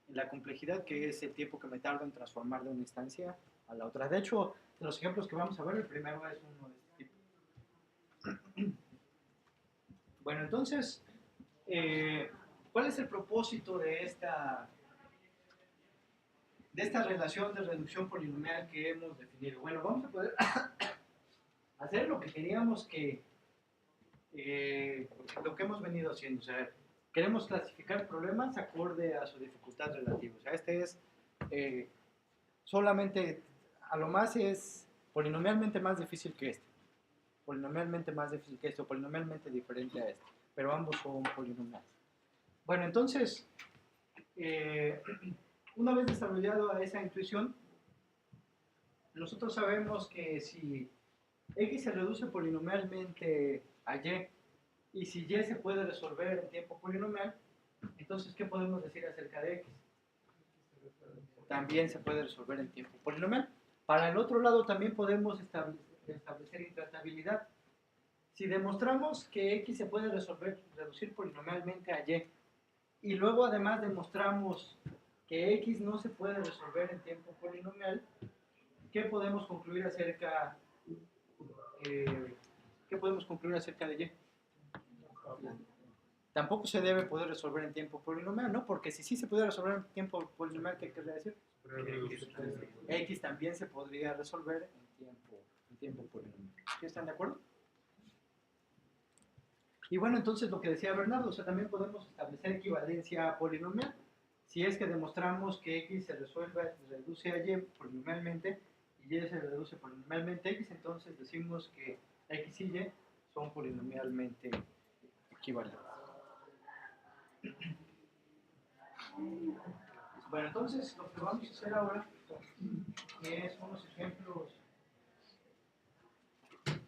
en la complejidad, que es el tiempo que me tarda en transformar de una instancia a la otra. De hecho, de los ejemplos que vamos a ver, el primero es uno de este tipo. Bueno, entonces, ¿cuál es el propósito de esta relación de reducción polinomial que hemos definido? Bueno, vamos a poder hacer lo que queríamos lo que hemos venido haciendo. O sea, queremos clasificar problemas acorde a su dificultad relativa. O sea, este es solamente, a lo más es polinomialmente más difícil que este. Polinomialmente más difícil que este, o polinomialmente diferente a este. Pero ambos son polinomiales. Bueno, entonces, una vez desarrollado esa intuición, nosotros sabemos que si X se reduce polinomialmente a Y si Y se puede resolver en tiempo polinomial, entonces, ¿qué podemos decir acerca de X? También se puede resolver en tiempo polinomial. Para el otro lado también podemos establecer intratabilidad. Si demostramos que X se puede reducir polinomialmente a Y luego además demostramos que X no se puede resolver en tiempo polinomial, ¿qué podemos concluir acerca de Y? Tampoco se debe poder resolver en tiempo polinomial, ¿no? Porque si sí se puede resolver en tiempo polinomial, ¿qué querría decir? X también se podría resolver en tiempo polinomial. ¿Sí están de acuerdo? Y bueno, entonces lo que decía Bernardo, o sea, también podemos establecer equivalencia polinomial. Si es que demostramos que X se reduce a Y polinomialmente y Y se reduce polinomialmente a X, entonces decimos que X y Y son polinomialmente equivalentes. Bueno, entonces lo que vamos a hacer ahora es unos ejemplos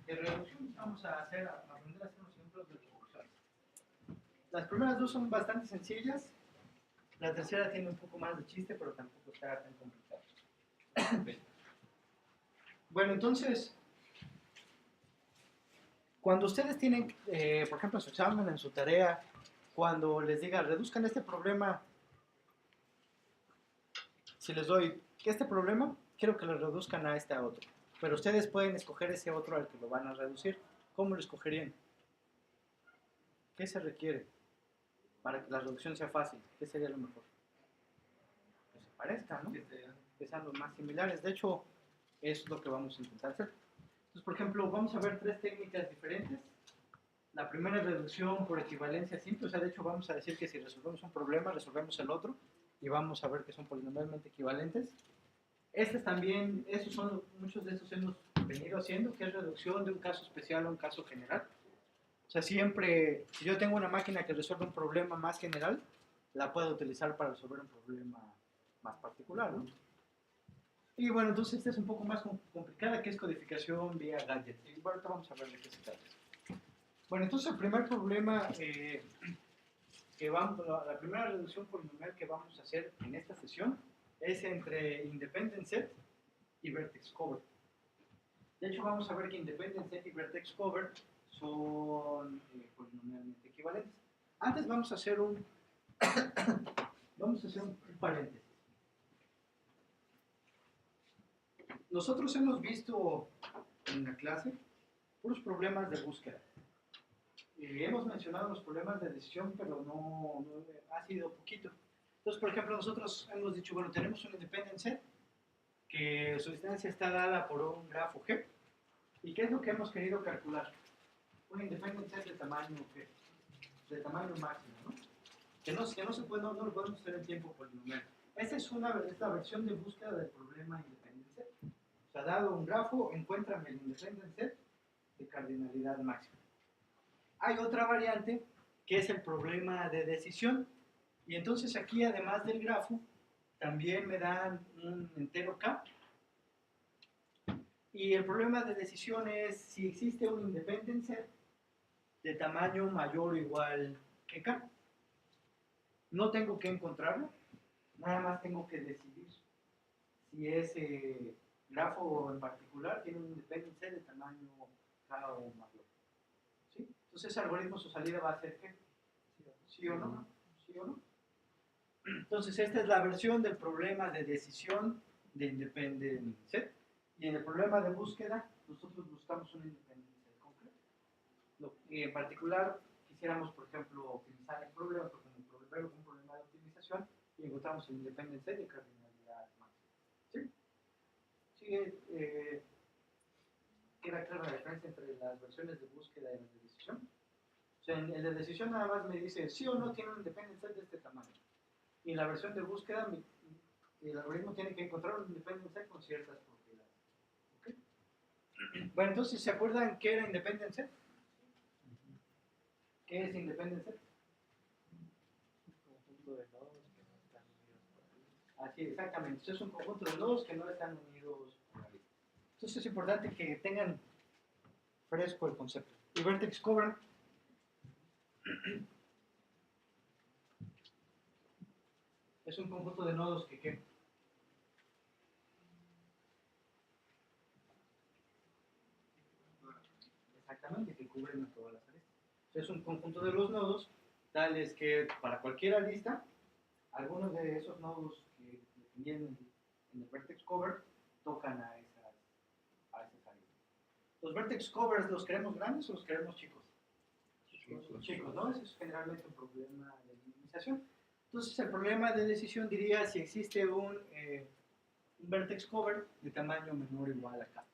de reducción. Vamos a aprender a hacer unos ejemplos de reducción. Las primeras dos son bastante sencillas. La tercera tiene un poco más de chiste, pero tampoco está tan complicado. Bueno, entonces, cuando ustedes tienen, por ejemplo, en su examen, en su tarea, cuando les diga, reduzcan este problema, si les doy este problema, quiero que lo reduzcan a este otro. Pero ustedes pueden escoger ese otro al que lo van a reducir. ¿Cómo lo escogerían? ¿Qué se requiere para que la reducción sea fácil? ¿Qué sería lo mejor? Que se parezcan, ¿no? Que sean los más similares. De hecho, eso es lo que vamos a intentar hacer. Entonces, por ejemplo, vamos a ver tres técnicas diferentes. La primera es reducción por equivalencia simple. O sea, de hecho, vamos a decir que si resolvemos un problema, resolvemos el otro. Y vamos a ver que son polinomialmente equivalentes. Estas también, muchos de estos hemos venido haciendo, que es reducción de un caso especial a un caso general. O sea, siempre, si yo tengo una máquina que resuelve un problema más general, la puedo utilizar para resolver un problema más particular, ¿no? Y bueno, entonces esta es un poco más complicada, que es codificación vía gadget. Y ahorita vamos a ver de qué se trata. Bueno, entonces el primer problema, la primera reducción polinomial que vamos a hacer en esta sesión es entre independent set y vertex cover. De hecho, vamos a ver que independent set y vertex cover son polinomialmente equivalentes. Antes vamos a hacer un paréntesis. Nosotros hemos visto en la clase puros problemas de búsqueda. Hemos mencionado los problemas de decisión, pero no ha sido poquito. Entonces, por ejemplo, nosotros hemos dicho, bueno, tenemos un independent set que su distancia está dada por un grafo G. ¿Y qué es lo que hemos querido calcular? Un independent set de tamaño G, de tamaño máximo, ¿no? Que no se puede, no lo podemos hacer en tiempo polinomial. Esta es la versión de búsqueda del problema independent set. O sea, dado un grafo, encuéntrame el independent set de cardinalidad máxima. Hay otra variante que es el problema de decisión. Y entonces aquí, además del grafo, también me dan un entero K. Y el problema de decisión es si existe un independent set de tamaño mayor o igual que K. No tengo que encontrarlo, nada más tengo que decidir si ese grafo en particular tiene un independent set de tamaño K o mayor. ¿Sí? Entonces ese algoritmo, su salida va a ser ¿qué? ¿Sí o no? ¿Sí o no? Entonces esta es la versión del problema de decisión de independent set. Y en el problema de búsqueda, nosotros buscamos un independent set concreto. Lo que en particular quisiéramos, por ejemplo, optimizar el problema, porque un problema de optimización, y encontramos el independent set de cardinalidad máxima. ¿Sí? ¿Sí? ¿Queda clara la diferencia entre las versiones de búsqueda y las de decisión? O sea, en el de decisión nada más me dice sí o no tiene un independent set de este tamaño. Y en la versión de búsqueda, el algoritmo tiene que encontrar un independent set con ciertas propiedades. ¿Okay? Bueno, entonces, ¿se acuerdan qué era independent set? ¿Qué es independent set? Un conjunto de nodos que no están unidos por ahí. Así, exactamente. Es un conjunto de nodos que no están unidos por ahí. Entonces es importante que tengan fresco el concepto. Y vertex cover es un conjunto de nodos que ¿qué? Exactamente, que cubren a todas las aristas. Es un conjunto de los nodos tales que para cualquier arista, algunos de esos nodos que vienen en el vertex cover tocan a esas aristas. ¿Los vertex covers los queremos grandes o los queremos chicos? Chicos, ¿no? Ese es generalmente un problema de minimización. Entonces, el problema de decisión diría si existe un un vertex cover de tamaño menor o igual a k.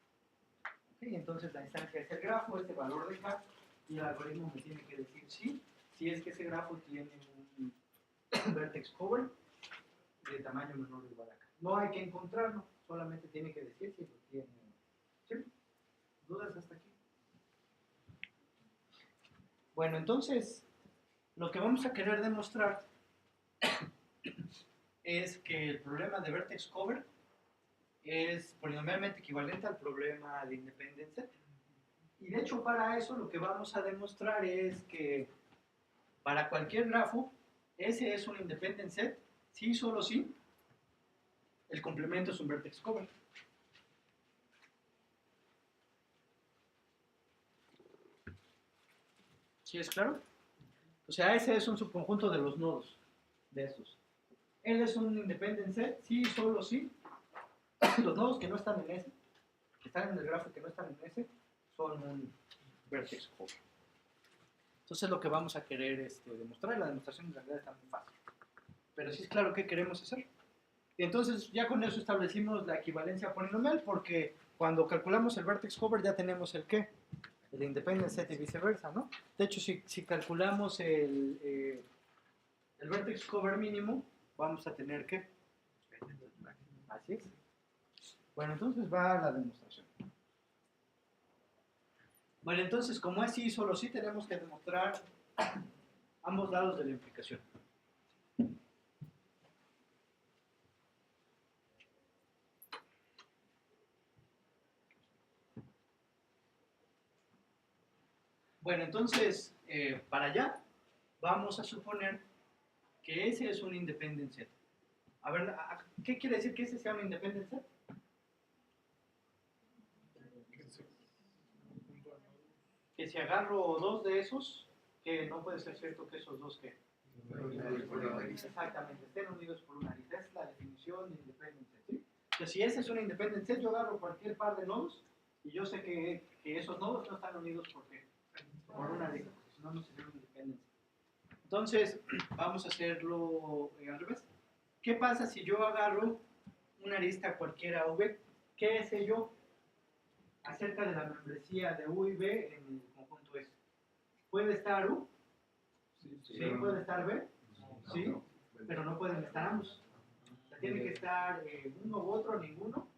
¿Okay? Entonces la instancia es el grafo, es el valor de k, y el algoritmo me tiene que decir si es que ese grafo tiene un vertex cover de tamaño menor o igual a k. No hay que encontrarlo, solamente tiene que decir si lo tiene o no. ¿Sí? ¿Dudas hasta aquí? Bueno, entonces, lo que vamos a querer demostrar es que el problema de vertex cover es polinomialmente equivalente al problema de independent set. Y de hecho, para eso lo que vamos a demostrar es que para cualquier grafo, ese es un independent set, sí, solo sí, el complemento es un vertex cover. ¿Sí es claro? O sea, ese es un subconjunto de los nodos de estos. Él es un independent set, sí, solo sí. Los nodos que no están en ese, que están en el grafo y que no están en ese, son un vertex cover. Entonces lo que vamos a querer demostrar, y la demostración en realidad está muy fácil. Pero sí es claro qué queremos hacer. Y entonces ya con eso establecimos la equivalencia polinomial, porque cuando calculamos el vertex cover ya tenemos el qué, el independent set y viceversa, ¿no? De hecho, si calculamos el vertex cover mínimo, vamos a tener qué. Así es. Bueno, entonces va la demostración. Bueno, entonces, como es sí, solo sí, tenemos que demostrar ambos lados de la implicación. Bueno, entonces, para allá, vamos a suponer que ese es un independent set. A ver, ¿qué quiere decir que ese sea un independent set? Que si agarro dos de esos, que no puede ser cierto que esos dos que exactamente estén unidos por una arista. Esa es la definición de independent set, ¿sí? Que si ese es un independent set, yo agarro cualquier par de nodos y yo sé que esos nodos no están unidos por una arista, porque si no, no sería un independent set. Entonces, vamos a hacerlo al revés. ¿Qué pasa si yo agarro una arista cualquiera V? ¿Qué sé yo acerca de la membresía de U y B en el conjunto S? ¿Puede estar U? Sí. ¿Puede estar B? Sí, pero no pueden estar ambos. O sea, tiene que estar uno u otro, ninguno,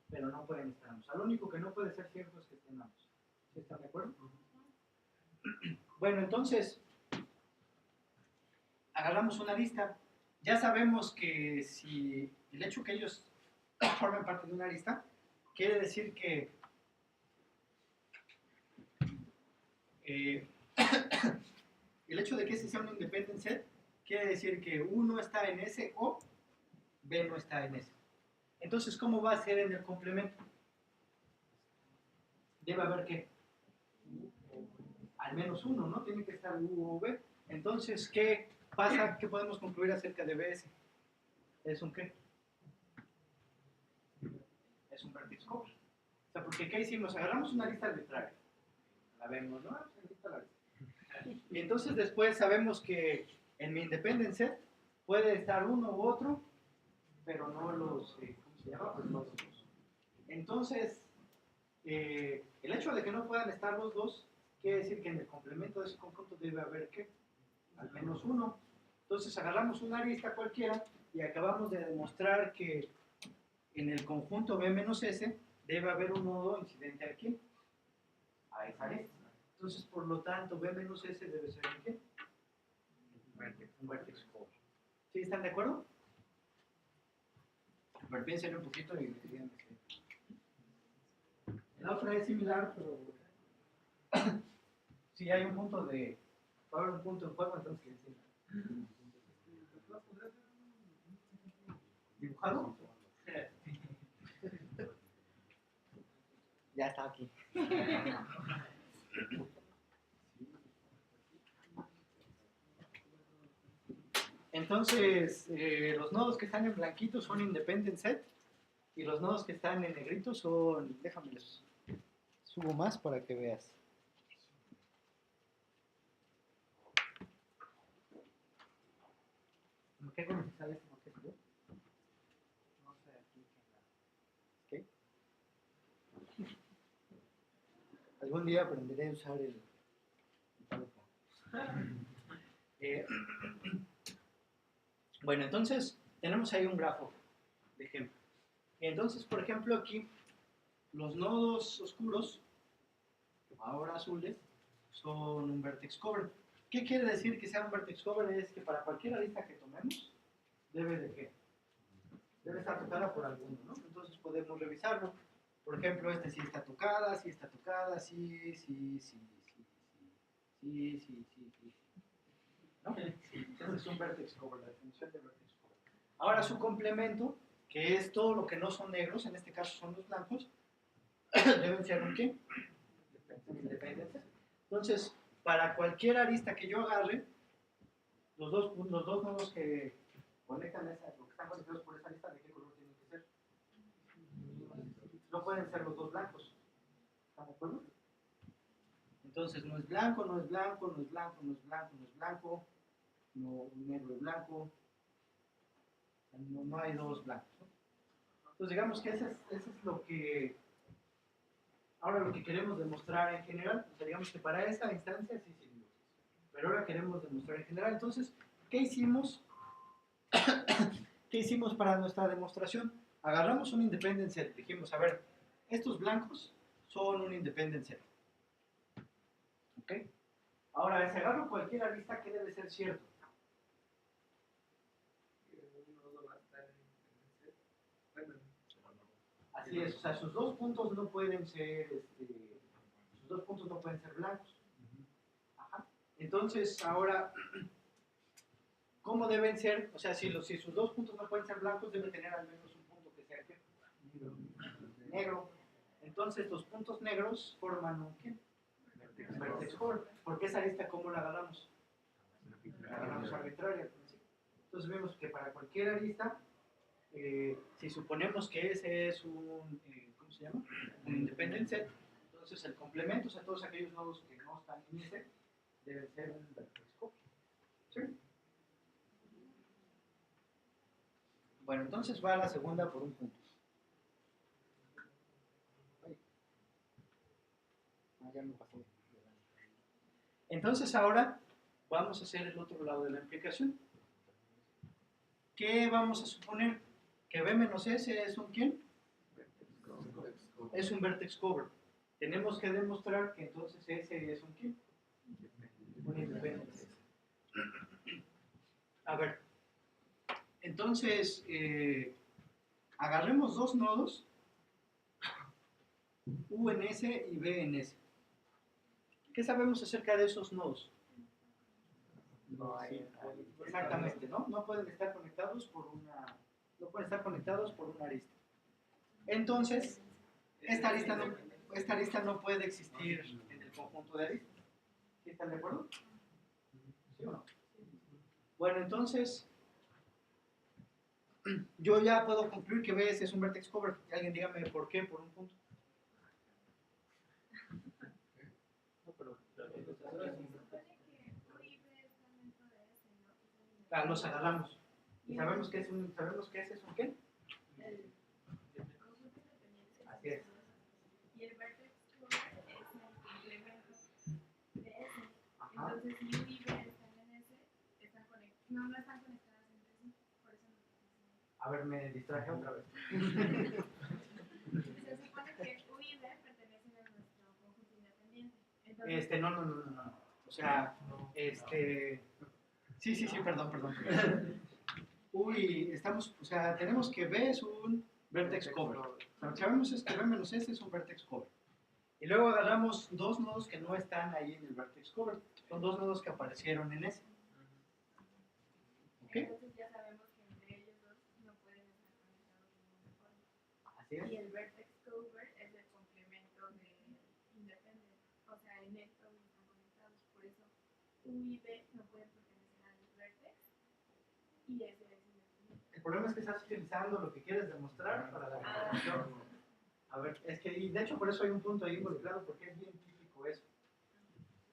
pero no pueden estar ambos. Lo único que no puede ser cierto es que estén ambos. ¿Sí están de acuerdo? Bueno, entonces, agarramos una lista. Ya sabemos que si el hecho que ellos formen parte de una lista quiere decir que el hecho de que ese sea un independent set quiere decir que uno está en ese o B no está en ese. Entonces, ¿cómo va a ser en el complemento? Debe haber ¿qué? Al menos uno, ¿no? Tiene que estar U o B. Entonces, ¿qué pasa? ¿Qué podemos concluir acerca de BS? ¿Es un qué? Es un vertex cover. O sea, porque ¿qué hicimos? Agarramos una lista arbitraria. La vemos, ¿no? Y entonces después sabemos que en mi independent set puede estar uno u otro, pero no los, ¿cómo se llama? Pues los dos. Entonces, el hecho de que no puedan estar los dos quiere decir que en el complemento de ese conjunto debe haber ¿qué? Al menos uno. Entonces agarramos una arista cualquiera y acabamos de demostrar que en el conjunto B menos S debe haber un nodo incidente aquí, a esa arista. Entonces, por lo tanto, B menos S debe ser ¿un qué? Un vertex cover. ¿Sí están de acuerdo? Pero piensen un poquito y digan que la otra es similar, pero si hay un punto de... Va a haber un punto en juego, entonces sí. ¿Dibujado? Ya está aquí. Entonces, los nodos que están en blanquito son independent set y los nodos que están en negrito son... Déjame les subo más para que veas. ¿Me qué con sale este? No sé aquí. Algún día aprenderé a usar el PowerPoint. Eh, bueno, entonces tenemos ahí un grafo de ejemplo. Y entonces, por ejemplo, aquí los nodos oscuros, ahora azules, son un vertex cover. ¿Qué quiere decir que sea un vertex cover? Es que para cualquier arista que tomemos, debe de ¿qué? Debe estar tocada por alguno, ¿no? Entonces podemos revisarlo. Por ejemplo, este sí está tocada, sí está tocada, sí, sí, sí, sí, sí, sí, sí, sí, sí. ¿No? Ese es un vertex cover, la definición de vertex cover. Ahora su complemento, que es todo lo que no son negros, en este caso son los blancos, deben ser un ¿qué? Independientes. Entonces, para cualquier arista que yo agarre, los dos nodos que conectan esa, lo que están conectados por esa arista, ¿de qué color tienen que ser? No pueden ser los dos blancos. ¿Están de acuerdo? Entonces, no es blanco, no es blanco, no es blanco, no es blanco, no es blanco, no negro y blanco. No hay dos blancos, ¿no? Entonces, digamos que eso es lo que ahora lo que queremos demostrar en general. O sea, digamos que para esta instancia sí sirvió. Pero ahora queremos demostrar en general. Entonces, ¿qué hicimos? ¿Qué hicimos para nuestra demostración? Agarramos un independent set. Dijimos, a ver, estos blancos son un independent set. ¿Ok? Ahora, si agarro cualquier arista, ¿qué debe ser cierto? Así es, o sea, sus dos puntos no pueden ser, sus dos puntos no pueden ser blancos. Ajá. Entonces, ahora, ¿cómo deben ser? O sea, si sus dos puntos no pueden ser blancos, debe tener al menos un punto que sea ¿qué? Negro. Entonces, los puntos negros forman un ¿qué? Vertex cover. ¿Por qué esa arista cómo la agarramos? La agarramos arbitraria. Entonces, vemos que para cualquier arista, si suponemos que ese es un, ¿cómo se llama? Un independent set, entonces el complemento, o sea, todos aquellos nodos que no están en ese, deben ser un vertex cover. ¿Sí? Bueno, entonces va a la segunda por un punto. Ya me pasé. Entonces ahora vamos a hacer el otro lado de la implicación. ¿Qué vamos a suponer? Que B menos S es un ¿quién? Es un vertex cover. Tenemos que demostrar que entonces S es un ¿quién? Un independent. A ver, entonces agarremos dos nodos, U en S y B en S. ¿Qué sabemos acerca de esos nodos? No hay, exactamente, ¿no? No pueden estar conectados por una arista. Entonces, esta arista no puede existir en el conjunto de aristas. ¿Sí están de acuerdo? ¿Sí o no? Bueno, entonces, yo ya puedo concluir que BS es un vertex cover. Alguien dígame por qué, por un punto. No, pero los agarramos. ¿Y sabemos que ese es un qué? Así es. Y el vertex cover es el complemento de S. Entonces, si U y B están en S, no están conectadas entre sí. Por eso no están. A ver, me distraje otra vez. Se supone que U y B pertenecen a nuestro conjunto independiente. Entonces, No. O sea, sí, perdón. Uy, tenemos que B es un vertex cover. Lo que sabemos es que B menos S es un vertex cover. Y luego agarramos dos nodos que no están ahí en el vertex cover. Son dos nodos que aparecieron en S. ¿Ok? entonces ya sabemos que entre ellos dos no pueden estar conectados de ninguna forma. Así es. Y el vertex cover es el complemento de independent. O sea, en él todos están conectados. Por eso U y B no pueden pertenecer al vertex y S es independiente. El problema es que estás utilizando lo que quieres demostrar para la demostración. A ver, es que, y de hecho por eso hay un punto ahí involucrado, porque es bien típico eso.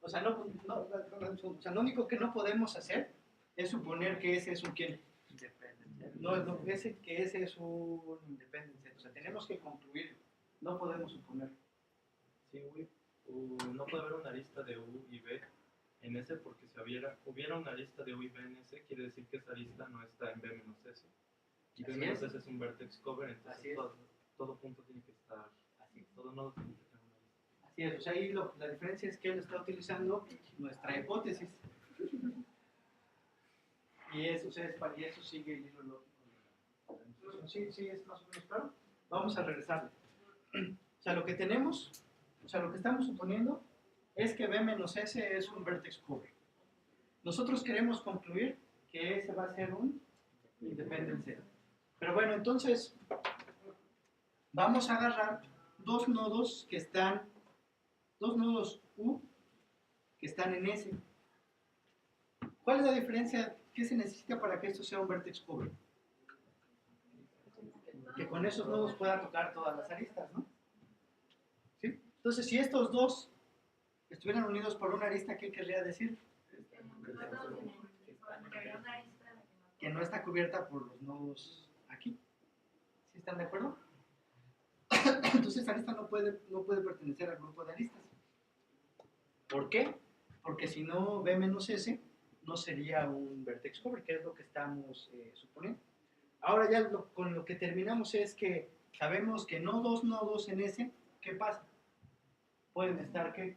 O sea, lo único que no podemos hacer es suponer que ese es un ¿quién? Que ese es un independent set. O sea, tenemos que concluir, no podemos suponer. Sí, no puede haber una arista de U y B en S, porque si hubiera una arista de U y B en S, quiere decir que esa arista no está en B menos S. Y B Así menos es. S es un vertex cover, Así entonces es. todo punto tiene que estar, todo nodo tiene que tener una arista. Así es, o sea, ahí la diferencia es que él está utilizando nuestra hipótesis. Y eso, o sea, y eso sigue el hilo lógico. Sí, sí, es más o menos claro. Vamos a regresarle. O sea, lo que tenemos, o sea, lo que estamos suponiendo es que B menos S es un vertex cover. Nosotros queremos concluir que ese va a ser un independent set. Pero bueno, entonces vamos a agarrar dos nodos U que están en S. ¿Cuál es la diferencia? ¿Qué se necesita para que esto sea un vertex cover? Que con esos nodos pueda tocar todas las aristas, ¿no? ¿Sí? Entonces, si estos dos estuvieran unidos por una arista, ¿qué querría decir? Que no está cubierta por los nodos aquí. ¿Sí están de acuerdo? Entonces, esta arista no puede pertenecer al grupo de aristas. ¿Por qué? Porque si no, B menos S no sería un vertex cover, que es lo que estamos suponiendo. Ahora ya con lo que terminamos es que sabemos que no dos nodos en S, ¿qué pasa? Pueden estar ¿qué?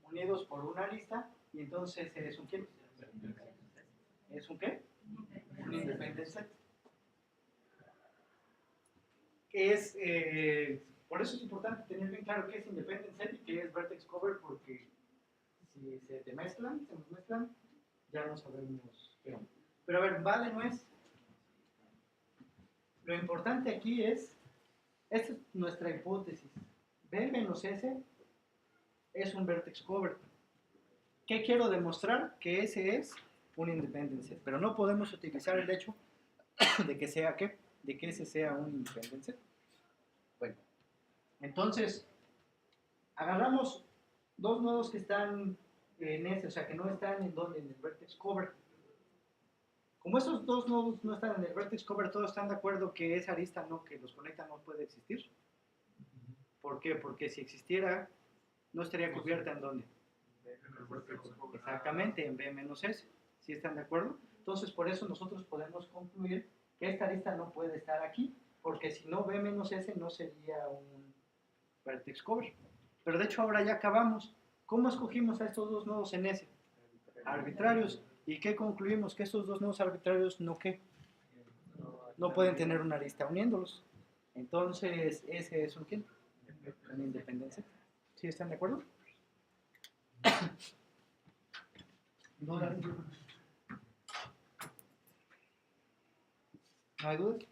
Unidos por una arista, y entonces es un ¿qué? ¿Es un qué? Un independent set. Por eso es importante tener bien claro qué es independent set y qué es vertex cover, porque si se nos mezclan, ya no sabemos qué onda. Pero a ver, vale, no es. Lo importante aquí esta es nuestra hipótesis. B menos S es un vertex cover. ¿Qué quiero demostrar? Que ese es un independent set. Pero no podemos utilizar el hecho de que sea ¿qué? De que ese sea un independent set. Bueno, entonces agarramos dos nodos que están en S, o sea que no están en el vertex cover. Como esos dos nodos no están en el vertex cover, todos están de acuerdo que esa arista que los conecta no puede existir. ¿Por qué? Porque si existiera, no estaría cubierta en ¿dónde? Exactamente, en B menos S. ¿Sí están de acuerdo? Entonces, por eso nosotros podemos concluir que esta arista no puede estar aquí, porque si no, B menos S no sería un vertex cover. Pero de hecho ahora ya acabamos. ¿Cómo escogimos a estos dos nodos en S? Arbitrarios. ¿Y qué concluimos? Que estos dos nodos arbitrarios no pueden tener una arista uniéndolos. Entonces, ese es un ¿qué? Una independencia. ¿Sí están de acuerdo? ¿Dudas? ¿No hay dudas?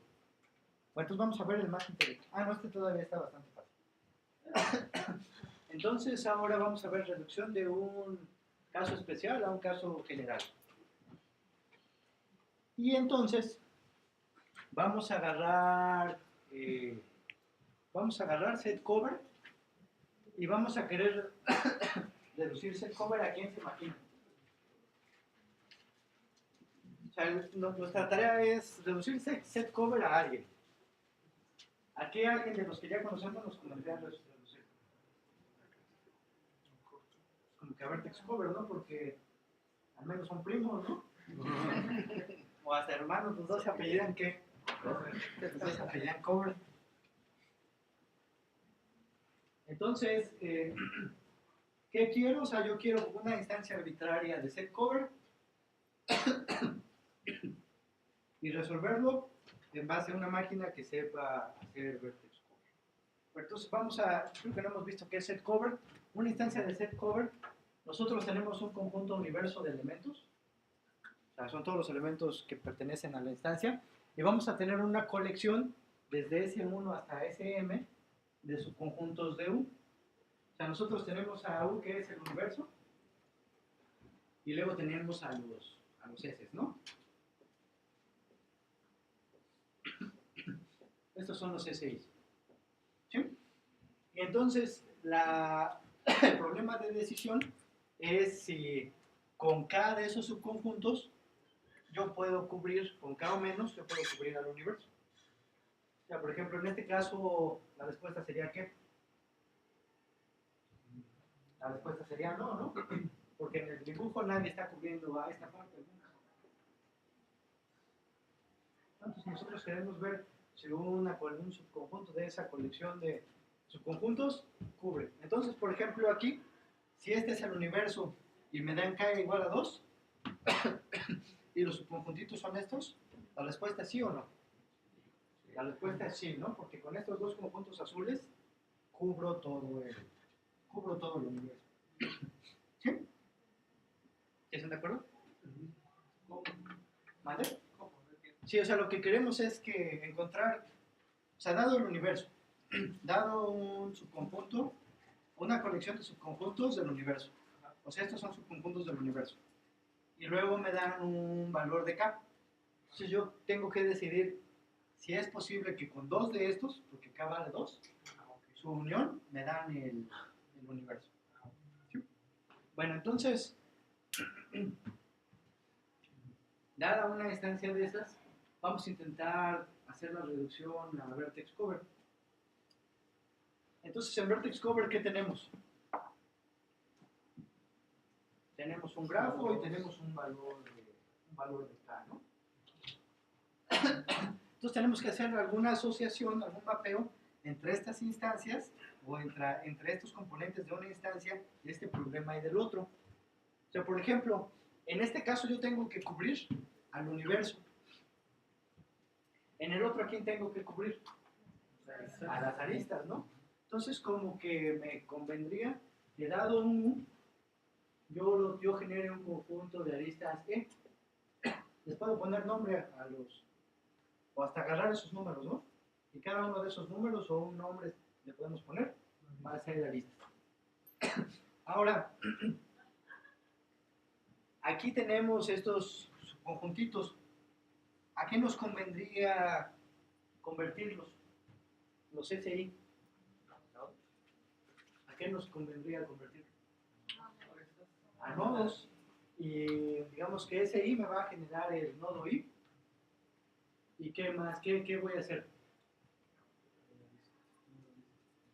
Bueno, entonces vamos a ver el más interesante. No, este todavía está bastante fácil. Entonces, ahora vamos a ver reducción de un caso especial a un caso general. Y entonces, vamos a agarrar set cover y vamos a querer reducir set cover. ¿A quién se imagina? O sea, nuestra tarea es reducir set cover a alguien. ¿A qué alguien de los que ya conocemos nos convendría reducir? Como que a vertex cover, ¿no? Porque al menos son primos, ¿no? O hasta hermanos, los dos se apellidan ¿qué? Los dos se apellidan cover. Entonces, ¿qué quiero? O sea, yo quiero una instancia arbitraria de set cover y resolverlo en base a una máquina que sepa hacer vertex cover. Entonces creo que no hemos visto qué es set cover. Una instancia de set cover, nosotros tenemos un conjunto universo de elementos, o sea, son todos los elementos que pertenecen a la instancia, y vamos a tener una colección desde S1 hasta Sm de subconjuntos de U. O sea, nosotros tenemos a U, que es el universo, y luego tenemos a los S, ¿no? Estos son los SI. ¿Sí? Y entonces, el problema de decisión es si con cada de esos subconjuntos yo puedo cubrir, con cada o menos, yo puedo cubrir al universo. O sea, por ejemplo, en este caso, la respuesta sería ¿qué? La respuesta sería no, ¿no? Porque en el dibujo nadie está cubriendo a esta parte, ¿no? Entonces nosotros queremos ver si un subconjunto de esa colección de subconjuntos cubre. Entonces, por ejemplo, aquí, si este es el universo y me dan k igual a 2, y los subconjuntitos son estos, la respuesta es sí o no. La respuesta es sí, ¿no? Porque con estos dos conjuntos azules cubro todo el universo. ¿Sí? ¿Están de acuerdo? ¿Vale? Sí, o sea, lo que queremos es que encontrar, o sea, dado el universo, dado un subconjunto, una colección de subconjuntos del universo. O sea, estos son subconjuntos del universo. Y luego me dan un valor de k. Entonces yo tengo que decidir si es posible que con dos de estos, porque k vale 2, su unión me dan el universo. ¿Sí? Bueno, entonces, dada una instancia de esas, vamos a intentar hacer la reducción a vertex cover. Entonces, en vertex cover, ¿qué tenemos? Tenemos un grafo y tenemos un valor de k, ¿no? Entonces tenemos que hacer alguna asociación, algún mapeo entre estas instancias o entre estos componentes de una instancia y este problema y del otro. O sea, por ejemplo, en este caso yo tengo que cubrir al universo. En el otro, ¿a quién tengo que cubrir? A las aristas, ¿no? Entonces, como que me convendría que dado un yo genere un conjunto de aristas E. Les puedo poner nombre a los, o hasta agarrar esos números, ¿no? Y cada uno de esos números o un nombre le podemos poner para hacer la lista. Ahora, aquí tenemos estos conjuntitos. ¿A qué nos convendría convertirlos? Los SI. ¿A qué nos convendría convertirlos? A nodos. Y digamos que SI me va a generar el nodo I. ¿Y qué más? ¿Qué voy a hacer?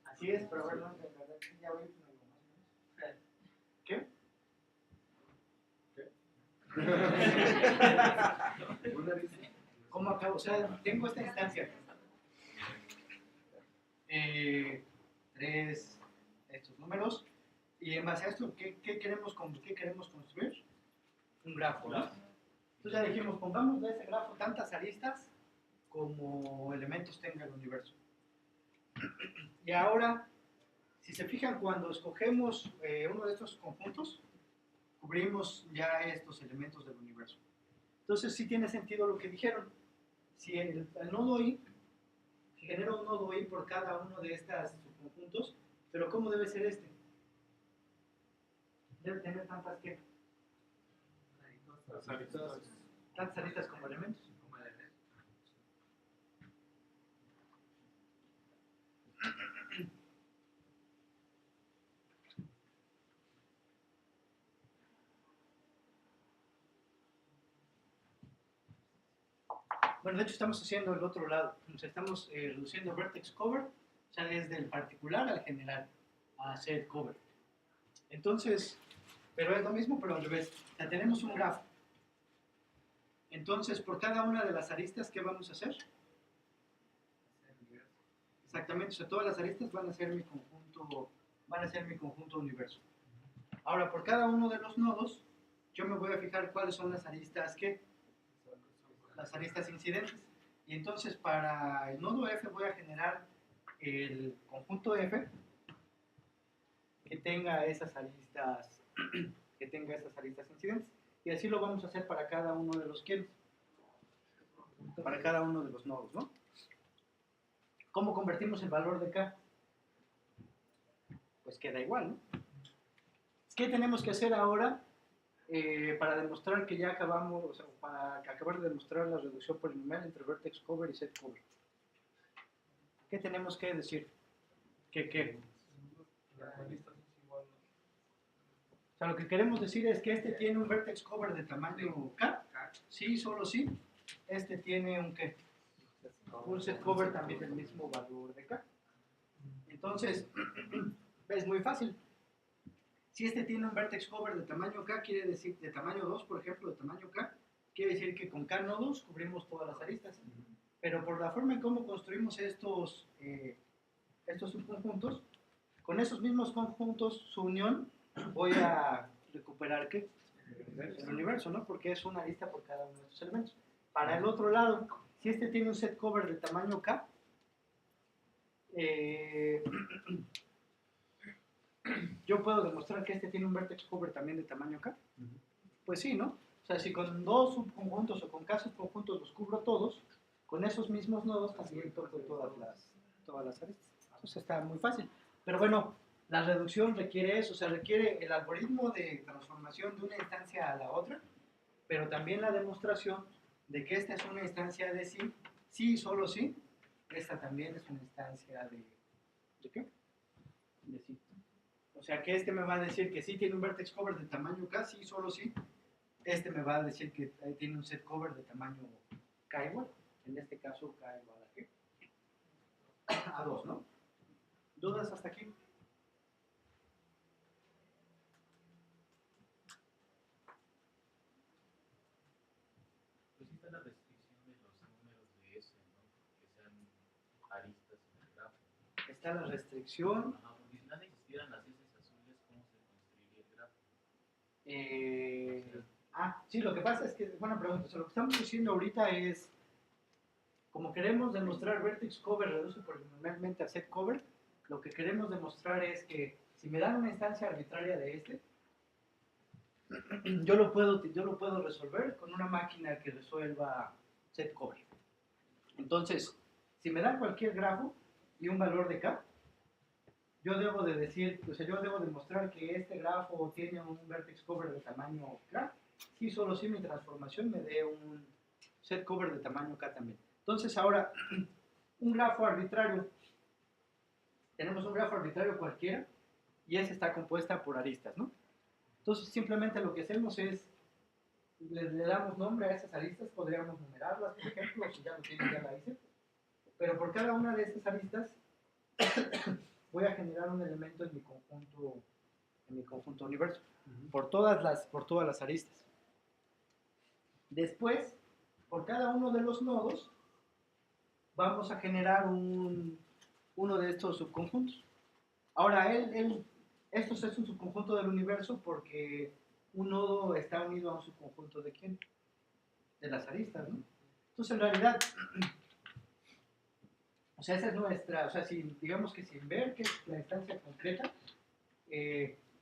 Así es, pero a ver, no, ya voy ¿qué? ¿Cómo acabo? O sea, tengo esta instancia. 3, estos números. Y en base a esto, ¿qué queremos construir? Un grafo, ¿no? Entonces ya dijimos, pongamos de ese grafo tantas aristas como elementos tenga el universo. Y ahora, si se fijan, cuando escogemos uno de estos conjuntos, cubrimos ya estos elementos del universo. Entonces sí tiene sentido lo que dijeron. Si el nodo I genera un nodo I por cada uno de estos subconjuntos, pero ¿cómo debe ser este? Debe tener tantas que tantas aristas como elementos. Bueno, de hecho estamos haciendo el otro lado. O sea, estamos reduciendo vertex cover, o sea, desde el particular al general, a set cover. Entonces, pero es lo mismo, pero al revés. O sea, tenemos un grafo. Entonces, por cada una de las aristas, ¿qué vamos a hacer? Exactamente, o sea, todas las aristas van a ser mi conjunto universo. Ahora, por cada uno de los nodos, yo me voy a fijar cuáles son las aristas las aristas incidentes. Y entonces, para el nodo F voy a generar el conjunto F que tenga esas aristas incidentes. Y así lo vamos a hacer para cada uno de los para cada uno de los nodos, ¿no? ¿Cómo convertimos el valor de K? Pues queda igual, ¿no? ¿Qué tenemos que hacer ahora para demostrar que ya acabamos, o sea, para acabar de demostrar la reducción polinomial entre vertex cover y set cover? ¿Qué tenemos que decir? ¿Qué? O sea, lo que queremos decir es que este tiene un vertex cover de tamaño K. Sí, solo sí. Este tiene un ¿qué? Un set cover también del mismo valor de K. Entonces, es muy fácil. Si este tiene un vertex cover de tamaño K, quiere decir, de tamaño 2, por ejemplo, de tamaño K, quiere decir que con K nodos cubrimos todas las aristas. Pero por la forma en cómo construimos estos subconjuntos, con esos mismos conjuntos, su unión, voy a recuperar ¿qué? El universo, ¿no? Porque es una arista por cada uno de estos elementos. Para el otro lado, si este tiene un set cover de tamaño K, yo puedo demostrar que este tiene un vertex cover también de tamaño K. Pues sí, ¿no? O sea, si con dos subconjuntos o con K subconjuntos los cubro todos, con esos mismos nodos también toco todas las aristas. Entonces está muy fácil. Pero bueno, la reducción requiere eso, o sea, requiere el algoritmo de transformación de una instancia a la otra, pero también la demostración de que esta es una instancia de sí, sí y solo sí. Esta también es una instancia ¿de qué? De sí. O sea que este me va a decir que sí tiene un vertex cover de tamaño K, sí, solo sí. Este me va a decir que tiene un set cover de tamaño K igual. En este caso K igual a qué? A 2, ¿no? ¿Dudas hasta aquí? Pues sí está la restricción de los números de S, ¿no? Que sean aristas en el grafo. Está la restricción. Ajá, porque si no existieran las S azules, ¿cómo se construiría el grafo? Sí, lo que pasa es que, buena pregunta, o sea, lo que estamos diciendo ahorita es, como queremos demostrar vertex cover reduce polinomialmente a set cover, lo que queremos demostrar es que si me dan una instancia arbitraria de este, yo lo puedo resolver con una máquina que resuelva set cover. Entonces, si me dan cualquier grafo y un valor de K, yo debo de decir, o sea, yo debo demostrar que este grafo tiene un vertex cover de tamaño K, si solo si mi transformación me dé un set cover de tamaño K también. Entonces ahora, un grafo arbitrario, tenemos un grafo arbitrario cualquiera y esa está compuesta por aristas, ¿no? Entonces simplemente lo que hacemos es, le damos nombre a esas aristas, podríamos numerarlas, por ejemplo, si ya lo tienen, ya la hice, pero por cada una de esas aristas voy a generar un elemento en mi conjunto universo, por todas las aristas. Después, por cada uno de los nodos, vamos a generar uno de estos subconjuntos. Ahora, esto es un subconjunto del universo porque un nodo está unido a un subconjunto ¿de quién? De las aristas, ¿no? Entonces, en realidad, o sea, esa es nuestra, o sea, digamos que sin ver que es la instancia concreta,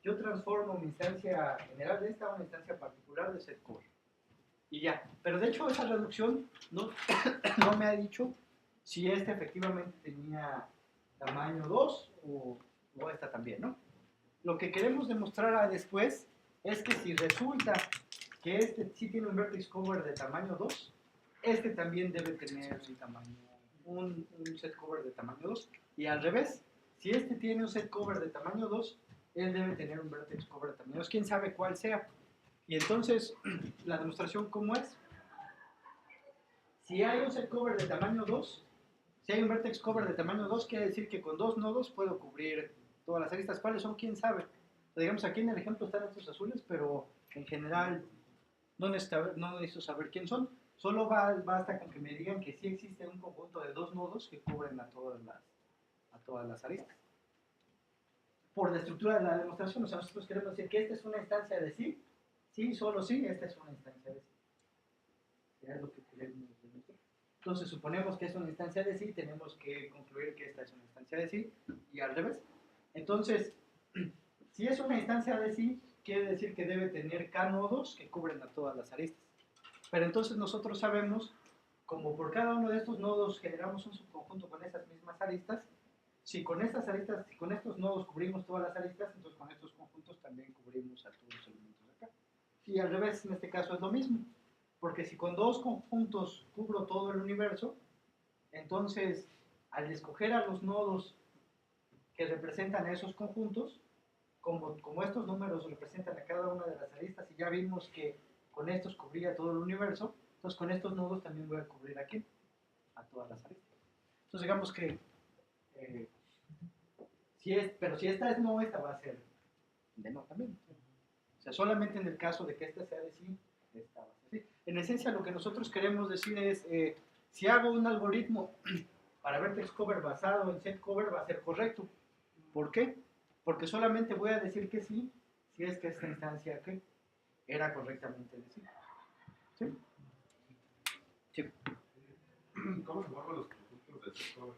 yo transformo mi instancia general de esta a una instancia particular de set cover. Y ya, pero de hecho esa reducción no me ha dicho si este efectivamente tenía tamaño 2 o esta también, ¿no? Lo que queremos demostrar después es que si resulta que este sí tiene un vertex cover de tamaño 2, este también debe tener un set cover de tamaño 2. Y al revés, si este tiene un set cover de tamaño 2, él debe tener un vertex cover de tamaño 2. ¿Quién sabe cuál sea? Y entonces, la demostración, ¿cómo es? Si hay un set cover de tamaño 2, si hay un vertex cover de tamaño 2, quiere decir que con dos nodos puedo cubrir todas las aristas. ¿Cuáles son? ¿Quién sabe? O sea, digamos, aquí en el ejemplo están estos azules, pero en general no necesito saber quién son. Solo basta con que me digan que sí existe un conjunto de dos nodos que cubren a todas las aristas. Por la estructura de la demostración, o sea, nosotros queremos decir que esta es una instancia de sí, sí, solo sí, esta es una instancia de sí. Es lo que queremos demostrar. Entonces, suponemos que es una instancia de sí, tenemos que concluir que esta es una instancia de sí, y al revés. Entonces, si es una instancia de sí, quiere decir que debe tener K nodos que cubren a todas las aristas. Pero entonces nosotros sabemos, como por cada uno de estos nodos generamos un subconjunto con esas mismas aristas, si con estos nodos cubrimos todas las aristas, entonces con estos conjuntos también cubrimos a todos los elementos de acá. Y al revés, en este caso es lo mismo, porque si con dos conjuntos cubro todo el universo, entonces al escoger a los nodos que representan a esos conjuntos, como estos números representan a cada una de las aristas y ya vimos que con estos cubría todo el universo, entonces con estos nodos también voy a cubrir aquí a todas las aristas. Entonces digamos que pero si esta es no, esta va a ser de no también. O sea, solamente en el caso de que esta sea de sí, esta va a ser sí. En esencia, lo que nosotros queremos decir es, si hago un algoritmo para vertex cover basado en set cover, va a ser correcto. ¿Por qué? Porque solamente voy a decir que sí, si es que esta instancia que era correctamente decir. ¿Sí? Sí. ¿Cómo se forman los conjuntos de set cover?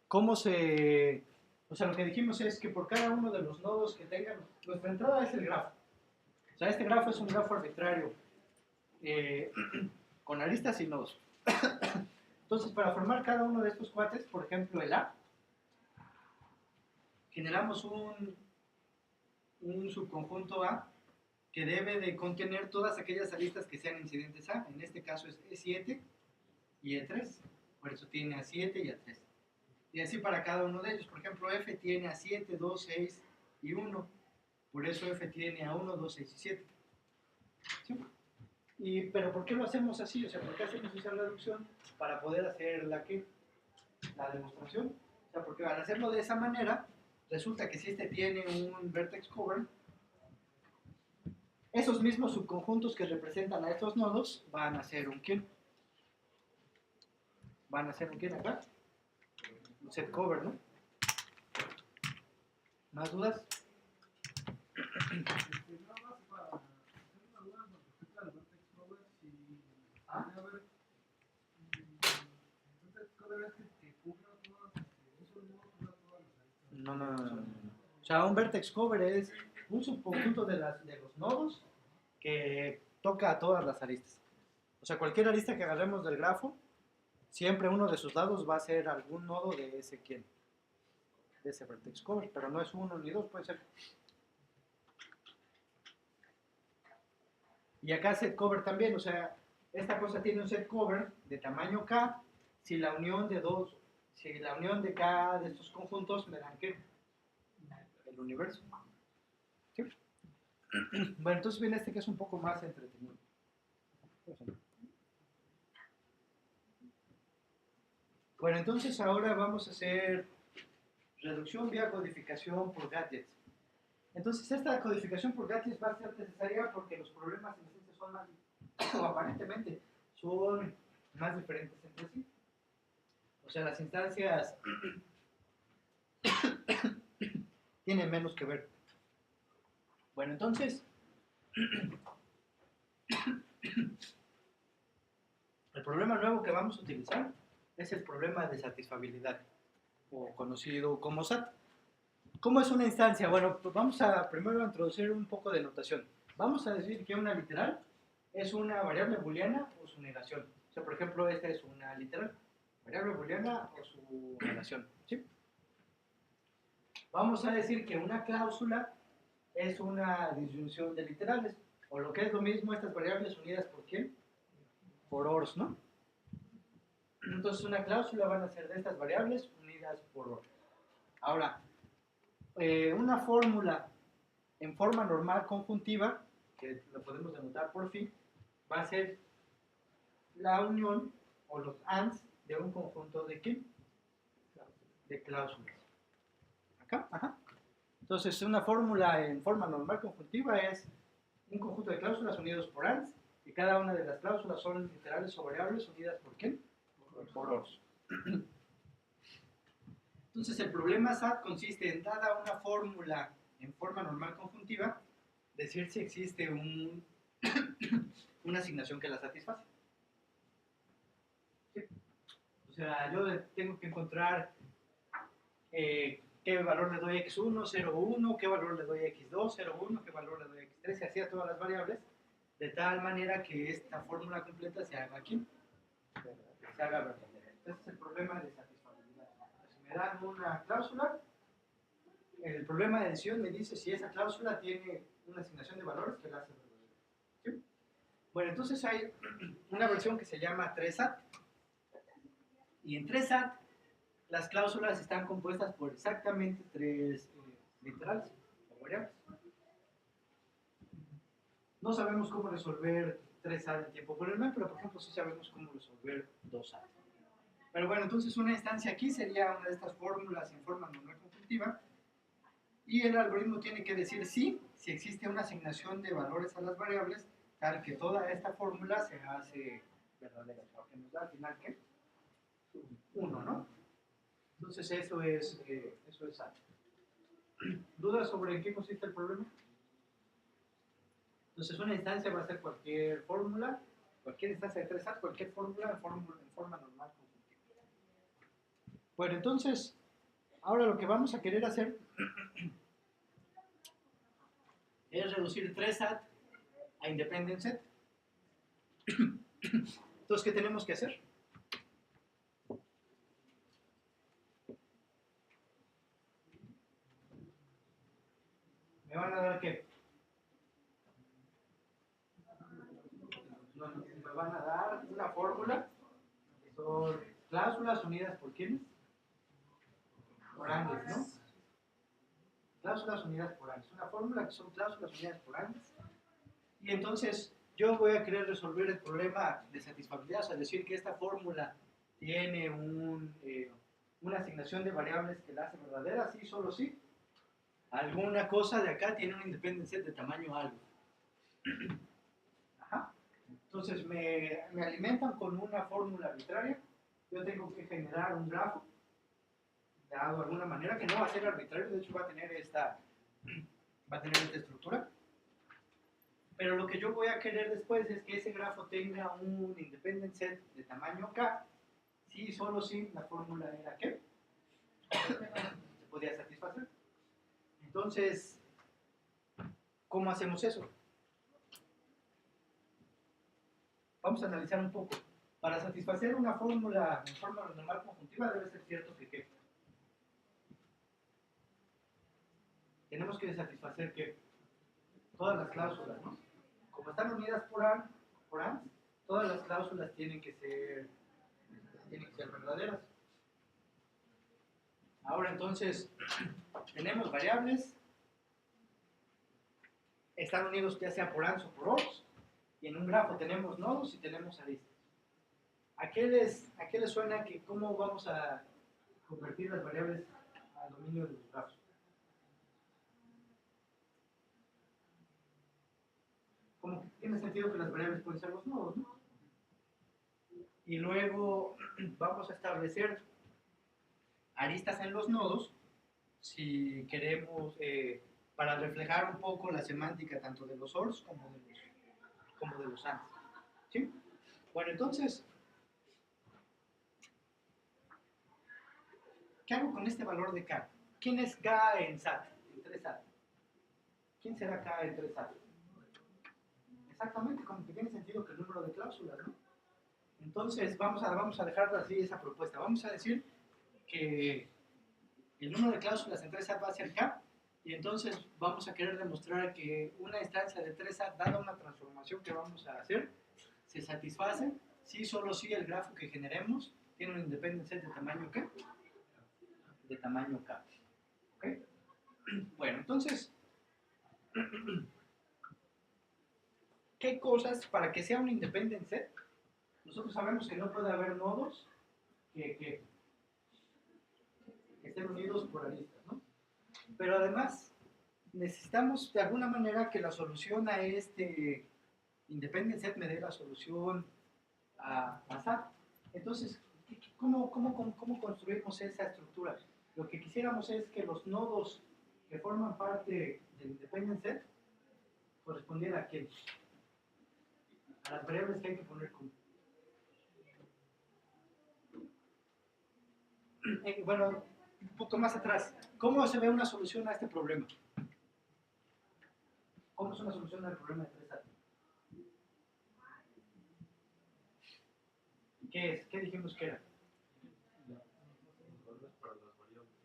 ¿Cómo se...? O sea, lo que dijimos es que por cada uno de los nodos que tengan, nuestra entrada es el grafo. O sea, este grafo es un grafo arbitrario, con aristas y nodos. Entonces, para formar cada uno de estos cuates, por ejemplo, el A, generamos un subconjunto A que debe de contener todas aquellas aristas que sean incidentes A. En este caso es E7 y E3. Por eso tiene A7 y A3. Y así para cada uno de ellos. Por ejemplo, F tiene A7, 2, 6 y 1. Por eso F tiene A1, 2, 6 y 7. ¿Sí? Pero ¿por qué lo hacemos así? O sea, ¿por qué hacemos esa reducción? Para poder hacer la demostración. O sea, porque al hacerlo de esa manera, resulta que si este tiene un vertex cover, esos mismos subconjuntos que representan a estos nodos van a ser un quién. Van a ser un quién acá. Un set cover, ¿no? ¿Más dudas? Nada más para hacer una duda con respecto al vertex cover, si puede haber un vertex cover es que cubra todas, un solo nodo cubra todas las aristas. No. O sea, un vertex cover es un subconjunto de los nodos que toca a todas las aristas. O sea, cualquier arista que agarremos del grafo, siempre uno de sus lados va a ser algún nodo de ese quién, de ese vertex cover, pero no es uno ni dos, puede ser. Y acá set cover también, o sea, esta cosa tiene un set cover de tamaño K si la unión de K de estos conjuntos me dan ¿qué? El universo. ¿Sí? Bueno, entonces viene este que es un poco más entretenido. Bueno, entonces ahora vamos a hacer reducción vía codificación por gadgets. Entonces esta codificación por gadgets va a ser necesaria porque los problemas en esencia son más, o aparentemente, son más diferentes entre sí. O sea, las instancias tienen menos que ver. Bueno, entonces, el problema nuevo que vamos a utilizar es el problema de satisfabilidad, o conocido como SAT. ¿Cómo es una instancia? Bueno, pues vamos a primero introducir un poco de notación. Vamos a decir que una literal es una variable booleana o su negación. O sea, por ejemplo, esta es una literal, variable booleana o su negación. ¿Sí? Vamos a decir que una cláusula es una disyunción de literales, o lo que es lo mismo, estas variables unidas por ¿quién? Por ORs, ¿no? Entonces una cláusula van a ser de estas variables unidas por OR. Ahora, una fórmula en forma normal conjuntiva, que lo podemos denotar por phi, va a ser la unión o los ANDs de un conjunto de ¿qué? De cláusulas. Acá, ajá. Entonces una fórmula en forma normal conjuntiva es un conjunto de cláusulas unidos por ANDs, y cada una de las cláusulas son literales o variables unidas por ¿quién? Por ORs. Entonces el problema SAT consiste en, dada una fórmula en forma normal conjuntiva, decir si existe una asignación que la satisface. ¿Sí? O sea, yo tengo que encontrar qué valor le doy a x1, 0, 1, qué valor le doy a x2, 0, 1, qué valor le doy a x3, y así a todas las variables, de tal manera que esta fórmula completa se haga aquí, se haga verdadera. Entonces es el problema de satisfabilidad. Si me dan una cláusula, el problema de decisión me dice si esa cláusula tiene una asignación de valores que la hace verdadera. ¿Sí? Bueno, entonces hay una versión que se llama 3SAT, y en 3SAT las cláusulas están compuestas por exactamente tres literales o variables. No sabemos cómo resolver 3SAT en tiempo polinomial, pero por ejemplo sí sabemos cómo resolver 2SAT. Pero bueno, entonces una instancia aquí sería una de estas fórmulas en forma normal conjuntiva, y el algoritmo tiene que decir sí si existe una asignación de valores a las variables, tal que toda esta fórmula se hace verdadera. O sea, que nos da al final, ¿qué? 1, ¿no? Entonces eso es SAT. ¿Dudas sobre en qué consiste el problema? Entonces una instancia va a ser cualquier fórmula, cualquier instancia de 3SAT, cualquier fórmula en forma normal conjuntiva. Bueno, entonces, ahora lo que vamos a querer hacer es reducir 3SAT a independent set. Entonces, ¿qué tenemos que hacer? ¿Me van a dar qué? Me van a dar una fórmula que son cláusulas unidas por ¿quiénes? Por angles, ¿no? Cláusulas unidas por angles. Una fórmula que son cláusulas unidas por angles. Y entonces yo voy a querer resolver el problema de satisfactibilidad, o sea, decir que esta fórmula tiene una asignación de variables que la hace verdadera, sí, solo sí. Alguna cosa de acá tiene un independent set de tamaño algo. Ajá. Entonces me alimentan con una fórmula arbitraria. Yo tengo que generar un grafo dado de alguna manera que no va a ser arbitrario, de hecho va a tener esta estructura. Pero lo que yo voy a querer después es que ese grafo tenga un independent set de tamaño k, si solo si la fórmula era ¿qué? Se podía satisfacer. Entonces, ¿cómo hacemos eso? Vamos a analizar un poco. Para satisfacer una fórmula en forma normal conjuntiva debe ser cierto que ¿qué? Tenemos que satisfacer que todas las cláusulas, ¿no? Como están unidas por AND, todas las cláusulas tienen que ser verdaderas. Ahora entonces, tenemos variables, están unidos ya sea por ANDs o por ORs, y en un grafo tenemos nodos y tenemos aristas. ¿A qué les suena que cómo vamos a convertir las variables al dominio de los grafos? Como que tiene sentido que las variables pueden ser los nodos, ¿no? Y luego vamos a establecer aristas en los nodos si queremos, para reflejar un poco la semántica tanto de los ORs como de los ANDs. ¿Sí? Bueno, entonces, ¿qué hago con este valor de K? ¿Quién es K en SAT? En 3SAT. ¿Quién será K en 3SAT? Exactamente, como que tiene sentido que el número de cláusulas, ¿no? Entonces, vamos a dejar así esa propuesta. Vamos a decir que el número de cláusulas en 3SAT va a ser K, y entonces vamos a querer demostrar que una instancia de 3SAT, dada una transformación que vamos a hacer, se satisface si solo si el grafo que generemos tiene un independent set de tamaño ¿qué? De tamaño K. ¿Ok? Bueno, entonces, ¿qué cosas para que sea un independent set? Nosotros sabemos que no puede haber nodos que estén unidos por aristas, ¿no? Pero además necesitamos de alguna manera que la solución a este independent set me dé la solución a SAT. Entonces, ¿cómo construimos esa estructura? Lo que quisiéramos es que los nodos que forman parte del independent set correspondieran a quién? A las variables que hay que poner como. Bueno, un poco más atrás, ¿cómo se ve una solución a este problema? ¿Cómo es una solución al problema de 3SAT? ¿Qué es? ¿Qué dijimos que era?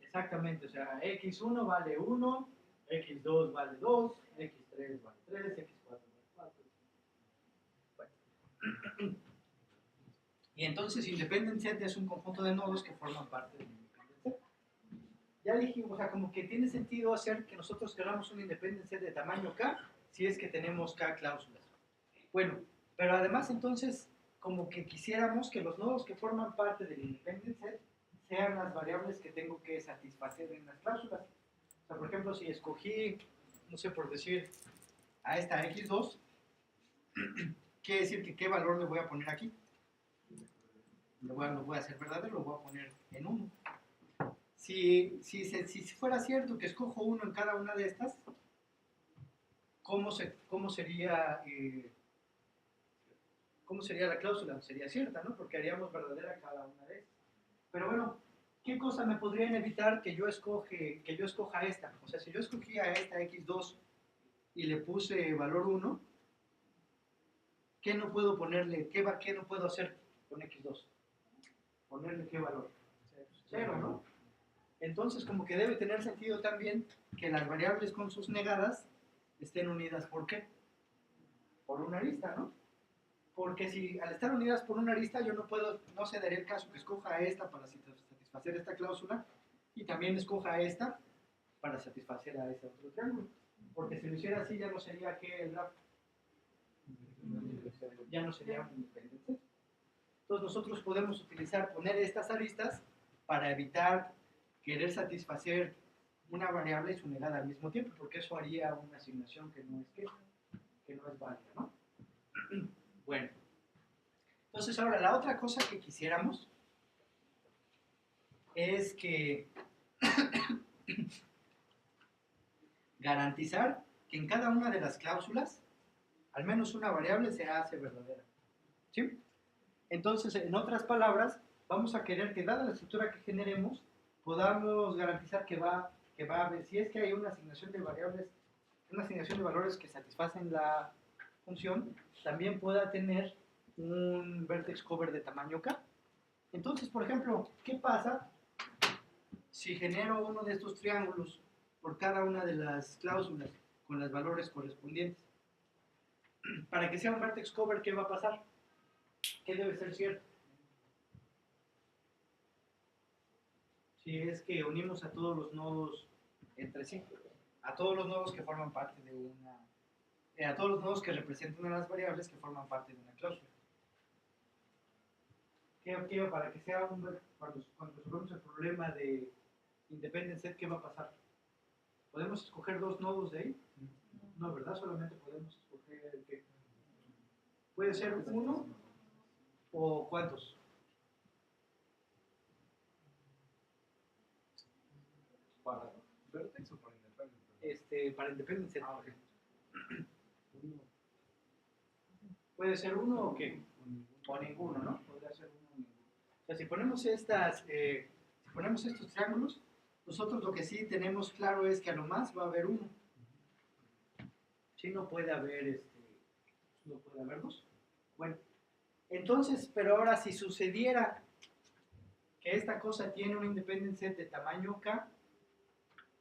Exactamente, o sea, x1 vale 1, x2 vale 2, x3 vale 3, x4 vale 4. Bueno. Y entonces independent set es un conjunto de nodos que forman parte del independent set. Ya dijimos, o sea, como que tiene sentido hacer que nosotros queramos un independent set de tamaño K si es que tenemos K cláusulas. Bueno, pero además entonces como que quisiéramos que los nodos que forman parte del independent set sean las variables que tengo que satisfacer en las cláusulas. O sea, por ejemplo, si escogí no sé, por decir, a esta x2, quiere decir que qué valor le voy a poner aquí. Lo voy a hacer verdadero, lo voy a poner en 1. Si fuera cierto que escojo 1 en cada una de estas, ¿cómo sería la cláusula? Sería cierta, ¿no? Porque haríamos verdadera cada una de estas. Pero bueno, ¿qué cosa me podrían evitar que yo escoja esta? O sea, si yo escogía esta x2 y le puse valor 1, ¿qué no puedo ponerle? ¿Qué no puedo hacer con x2? ¿Ponerle qué valor? 0, ¿no? Entonces, como que debe tener sentido también que las variables con sus negadas estén unidas, ¿por qué? Por una arista, ¿no? Porque si al estar unidas por una arista yo no se daría el caso que escoja esta para satisfacer esta cláusula y también escoja esta para satisfacer a ese otro triángulo. Porque si lo hiciera así ya no sería que el grafo, ya no sería un independent set. Entonces nosotros podemos poner estas aristas para evitar querer satisfacer una variable y su negada al mismo tiempo, porque eso haría una asignación que no es válida, ¿no? Bueno, entonces ahora la otra cosa que quisiéramos es que garantizar que en cada una de las cláusulas al menos una variable se hace verdadera, ¿sí? Entonces, en otras palabras, vamos a querer que dada la estructura que generemos, podamos garantizar que va a haber, si es que hay una asignación de variables, una asignación de valores que satisfacen la función, también pueda tener un vertex cover de tamaño k. Entonces, por ejemplo, ¿qué pasa si genero uno de estos triángulos por cada una de las cláusulas con los valores correspondientes? Para que sea un vertex cover, ¿qué va a pasar? ¿Qué debe ser cierto? Si es que unimos a todos los nodos entre sí, a todos los nodos que forman parte de a todos los nodos que representan a las variables que forman parte de una cláusula. Para que sea cuando resolvemos el problema de independent set, ¿qué va a pasar? ¿Podemos escoger dos nodos de ahí? No, ¿verdad? Solamente podemos escoger el que puede ser uno o ¿cuántos? ¿Para vertex o para independent? Para independent set. Puede ser uno o qué? O ninguno, ¿no? Podría ser uno o ninguno. O sea, si ponemos estos triángulos, nosotros lo que sí tenemos claro es que a lo más va a haber uno. Sí, no puede haber dos. Bueno, entonces, pero ahora si sucediera que esta cosa tiene un independent set de tamaño k,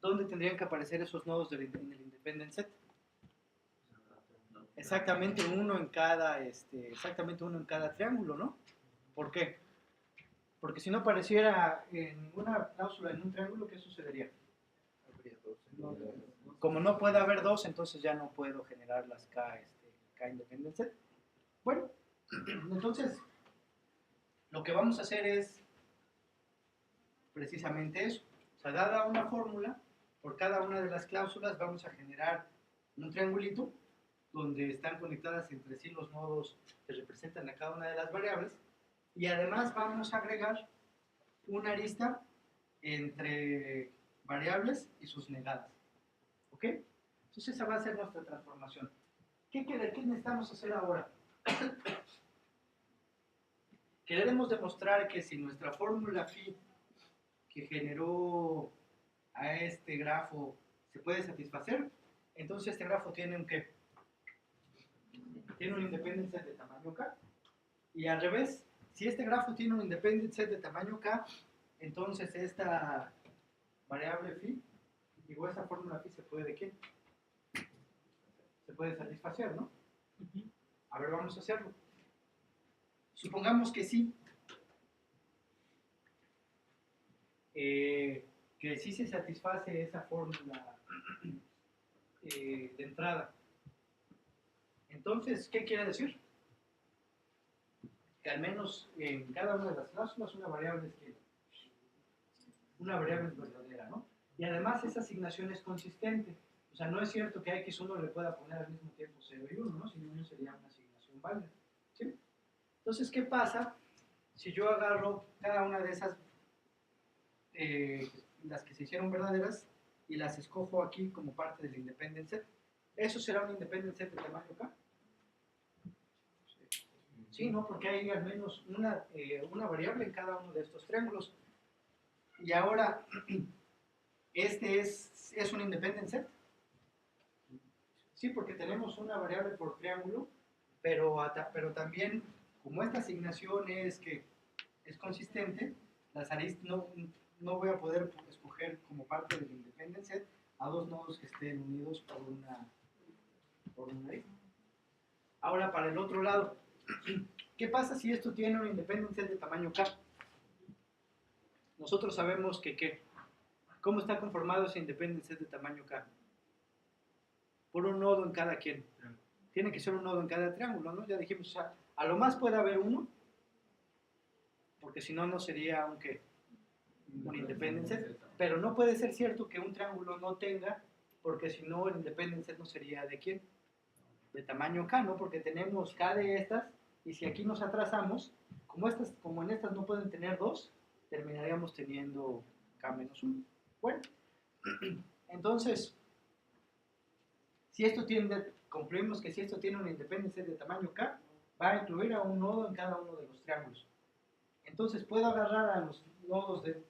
¿dónde tendrían que aparecer esos nodos en el independent set? Exactamente uno en cada triángulo, ¿no? ¿Por qué? Porque si no apareciera ninguna cláusula en un triángulo, ¿qué sucedería? Como no puede haber dos, entonces ya no puedo generar las K independent set. Bueno, entonces lo que vamos a hacer es precisamente eso. O sea, dada una fórmula, por cada una de las cláusulas vamos a generar un triangulito donde están conectadas entre sí los nodos que representan a cada una de las variables y además vamos a agregar una arista entre variables y sus negadas. ¿Ok? Entonces esa va a ser nuestra transformación. ¿Qué necesitamos hacer ahora? Queremos demostrar que si nuestra fórmula phi que generó a este grafo se puede satisfacer, entonces este grafo tiene un ¿qué? Tiene un independent set de tamaño k. Y al revés, si este grafo tiene un independent set de tamaño k, entonces esta variable phi, digo, esta fórmula phi se puede ¿qué? Se puede satisfacer, ¿no? A ver, vamos a hacerlo. Supongamos que sí. Que sí se satisface esa fórmula de entrada. Entonces, ¿qué quiere decir? Que al menos en cada una de las cláusulas una variable es verdadera, ¿no? Y además esa asignación es consistente. O sea, no es cierto que a X1 le pueda poner al mismo tiempo 0 y 1, ¿no? Si no, no sería una asignación válida. ¿Sí? Entonces, ¿qué pasa si yo agarro cada una de esas, las que se hicieron verdaderas, y las escojo aquí como parte del independent set? ¿Eso será un independent set de tamaño K? Sí, ¿no? Porque hay al menos una variable en cada uno de estos triángulos. Y ahora, ¿este es un independent set? Sí, porque tenemos una variable por triángulo, pero también, como esta asignación es consistente, las aristas no voy a poder escoger como parte del independent set a dos nodos que estén unidos por una arista. Ahora, para el otro lado, ¿qué pasa si esto tiene un independent set de tamaño K? Nosotros sabemos que ¿cómo está conformado ese independent set de tamaño K? Por un nodo en cada quien. Tiene que ser un nodo en cada triángulo, ¿no? Ya dijimos, o sea, a lo más puede haber uno, porque si no, no sería un independent set. Pero no puede ser cierto que un triángulo no tenga, porque si no, el independent set no sería ¿de quién? De tamaño K, ¿no? Porque tenemos K de estas, y si aquí nos atrasamos, como en estas no pueden tener dos, terminaríamos teniendo K menos 1. Bueno, entonces, concluimos que si esto tiene un independent set de tamaño K, va a incluir a un nodo en cada uno de los triángulos. Entonces puedo agarrar a los nodos en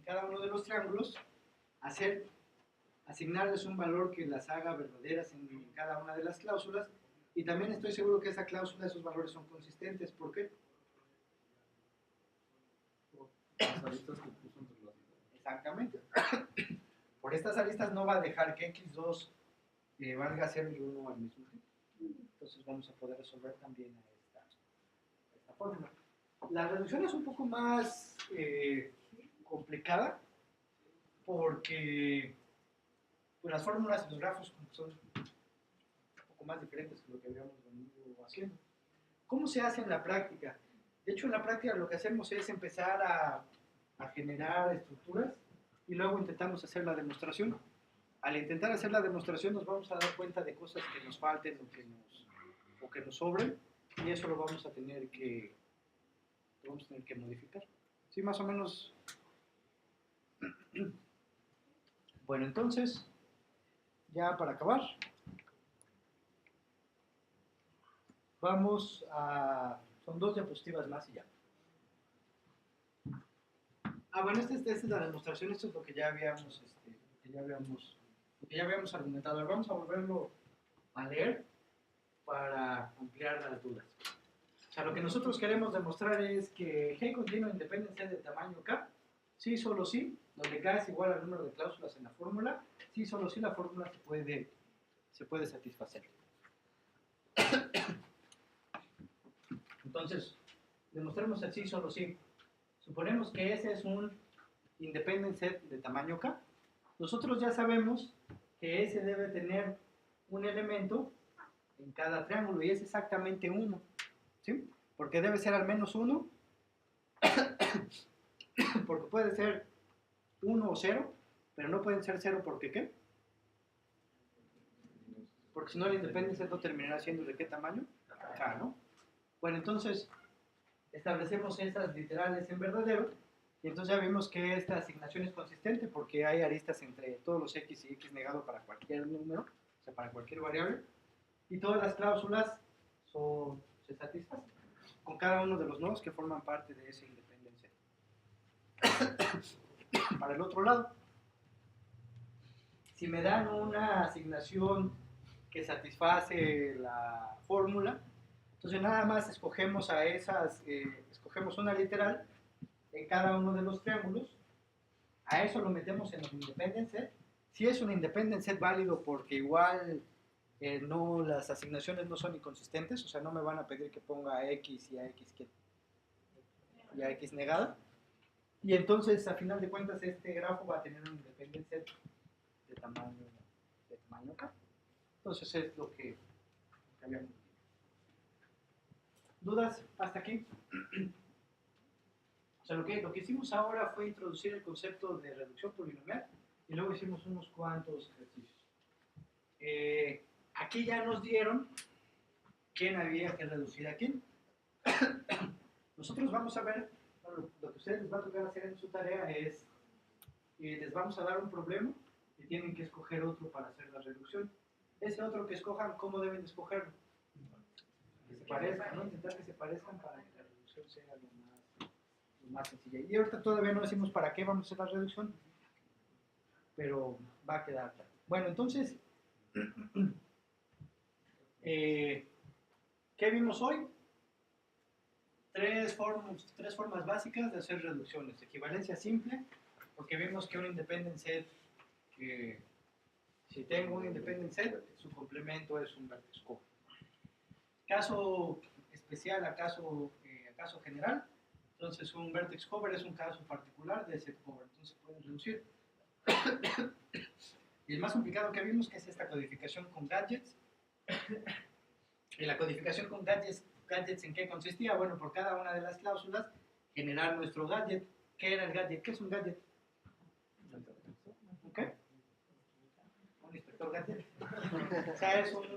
cada uno de los triángulos, asignarles un valor que las haga verdaderas en cada una de las cláusulas, y también estoy seguro que esa cláusula, esos valores son consistentes. ¿Por qué? Las aristas que puso entre las dos. Exactamente. Por estas aristas no va a dejar que X2 valga 0 y 1 al mismo tiempo. Entonces vamos a poder resolver también esta fórmula. La reducción es un poco más complicada porque pues, las fórmulas y los grafos son un poco más diferentes que lo que habíamos venido haciendo. ¿Cómo se hace en la práctica? De hecho, en la práctica lo que hacemos es empezar a generar estructuras y luego intentamos hacer la demostración. Al intentar hacer la demostración nos vamos a dar cuenta de cosas que nos falten o que nos sobren, y eso lo vamos a tener que modificar. ¿Sí, más o menos? Bueno, entonces, ya para acabar, son 2 diapositivas más y ya. Bueno, esta es la demostración, esto es lo que ya habíamos argumentado. Ahora vamos a volverlo a leer para ampliar las dudas. O sea, lo que nosotros queremos demostrar es que G contiene una independencia de tamaño K, sí, solo sí, donde K es igual al número de cláusulas en la fórmula, sí, solo sí, la fórmula se puede satisfacer. Entonces, demostremos el sí, solo sí. Suponemos que ese es un independent set de tamaño K. Nosotros ya sabemos que ese debe tener un elemento en cada triángulo y es exactamente 1, ¿sí? Porque debe ser al menos 1, porque puede ser 1 o 0, pero no pueden ser 0 porque ¿qué? Porque si no el independent set no terminará siendo ¿de qué tamaño? K, ¿no? Bueno, entonces establecemos estas literales en verdadero, y entonces ya vimos que esta asignación es consistente porque hay aristas entre todos los X y X negado para cualquier número, o sea, para cualquier variable, y todas las cláusulas se satisfacen con cada uno de los nodos que forman parte de ese independent set. Para el otro lado, si me dan una asignación que satisface la fórmula, entonces nada más escogemos escogemos una literal en cada uno de los triángulos, a eso lo metemos en el independent set. Si es un independent set válido porque igual las asignaciones no son inconsistentes, o sea, no me van a pedir que ponga a X y a X negada, y entonces a final de cuentas este grafo va a tener un independent set de tamaño K. Entonces es lo que habíamos visto. ¿Dudas hasta aquí? O sea, lo que hicimos ahora fue introducir el concepto de reducción polinomial y luego hicimos unos cuantos ejercicios. aquí ya nos dieron quién había que reducir a quién. Nosotros vamos a ver, bueno, lo que ustedes les va a tocar hacer en su tarea es, les vamos a dar un problema y tienen que escoger otro para hacer la reducción. Ese otro que escojan, ¿cómo deben escogerlo? Que se parezcan, ¿no? Intentar que se parezcan para que la reducción sea lo más sencilla. Y ahorita todavía no decimos para qué vamos a hacer la reducción, pero va a quedar claro. Bueno, entonces, ¿qué vimos hoy? Tres formas básicas de hacer reducciones. Equivalencia simple, porque vimos que un independent set, si tengo un independent set, su complemento es un vertex cover. Caso especial a caso general, entonces un vertex cover es un caso particular de set cover, entonces pueden reducir. Y el más complicado que vimos que es esta codificación con gadgets. Y la codificación con gadgets, ¿en qué consistía? Bueno, por cada una de las cláusulas, generar nuestro gadget. ¿Qué era el gadget? ¿Qué es un gadget? ¿Ok? Un inspector gadget. O sea, es como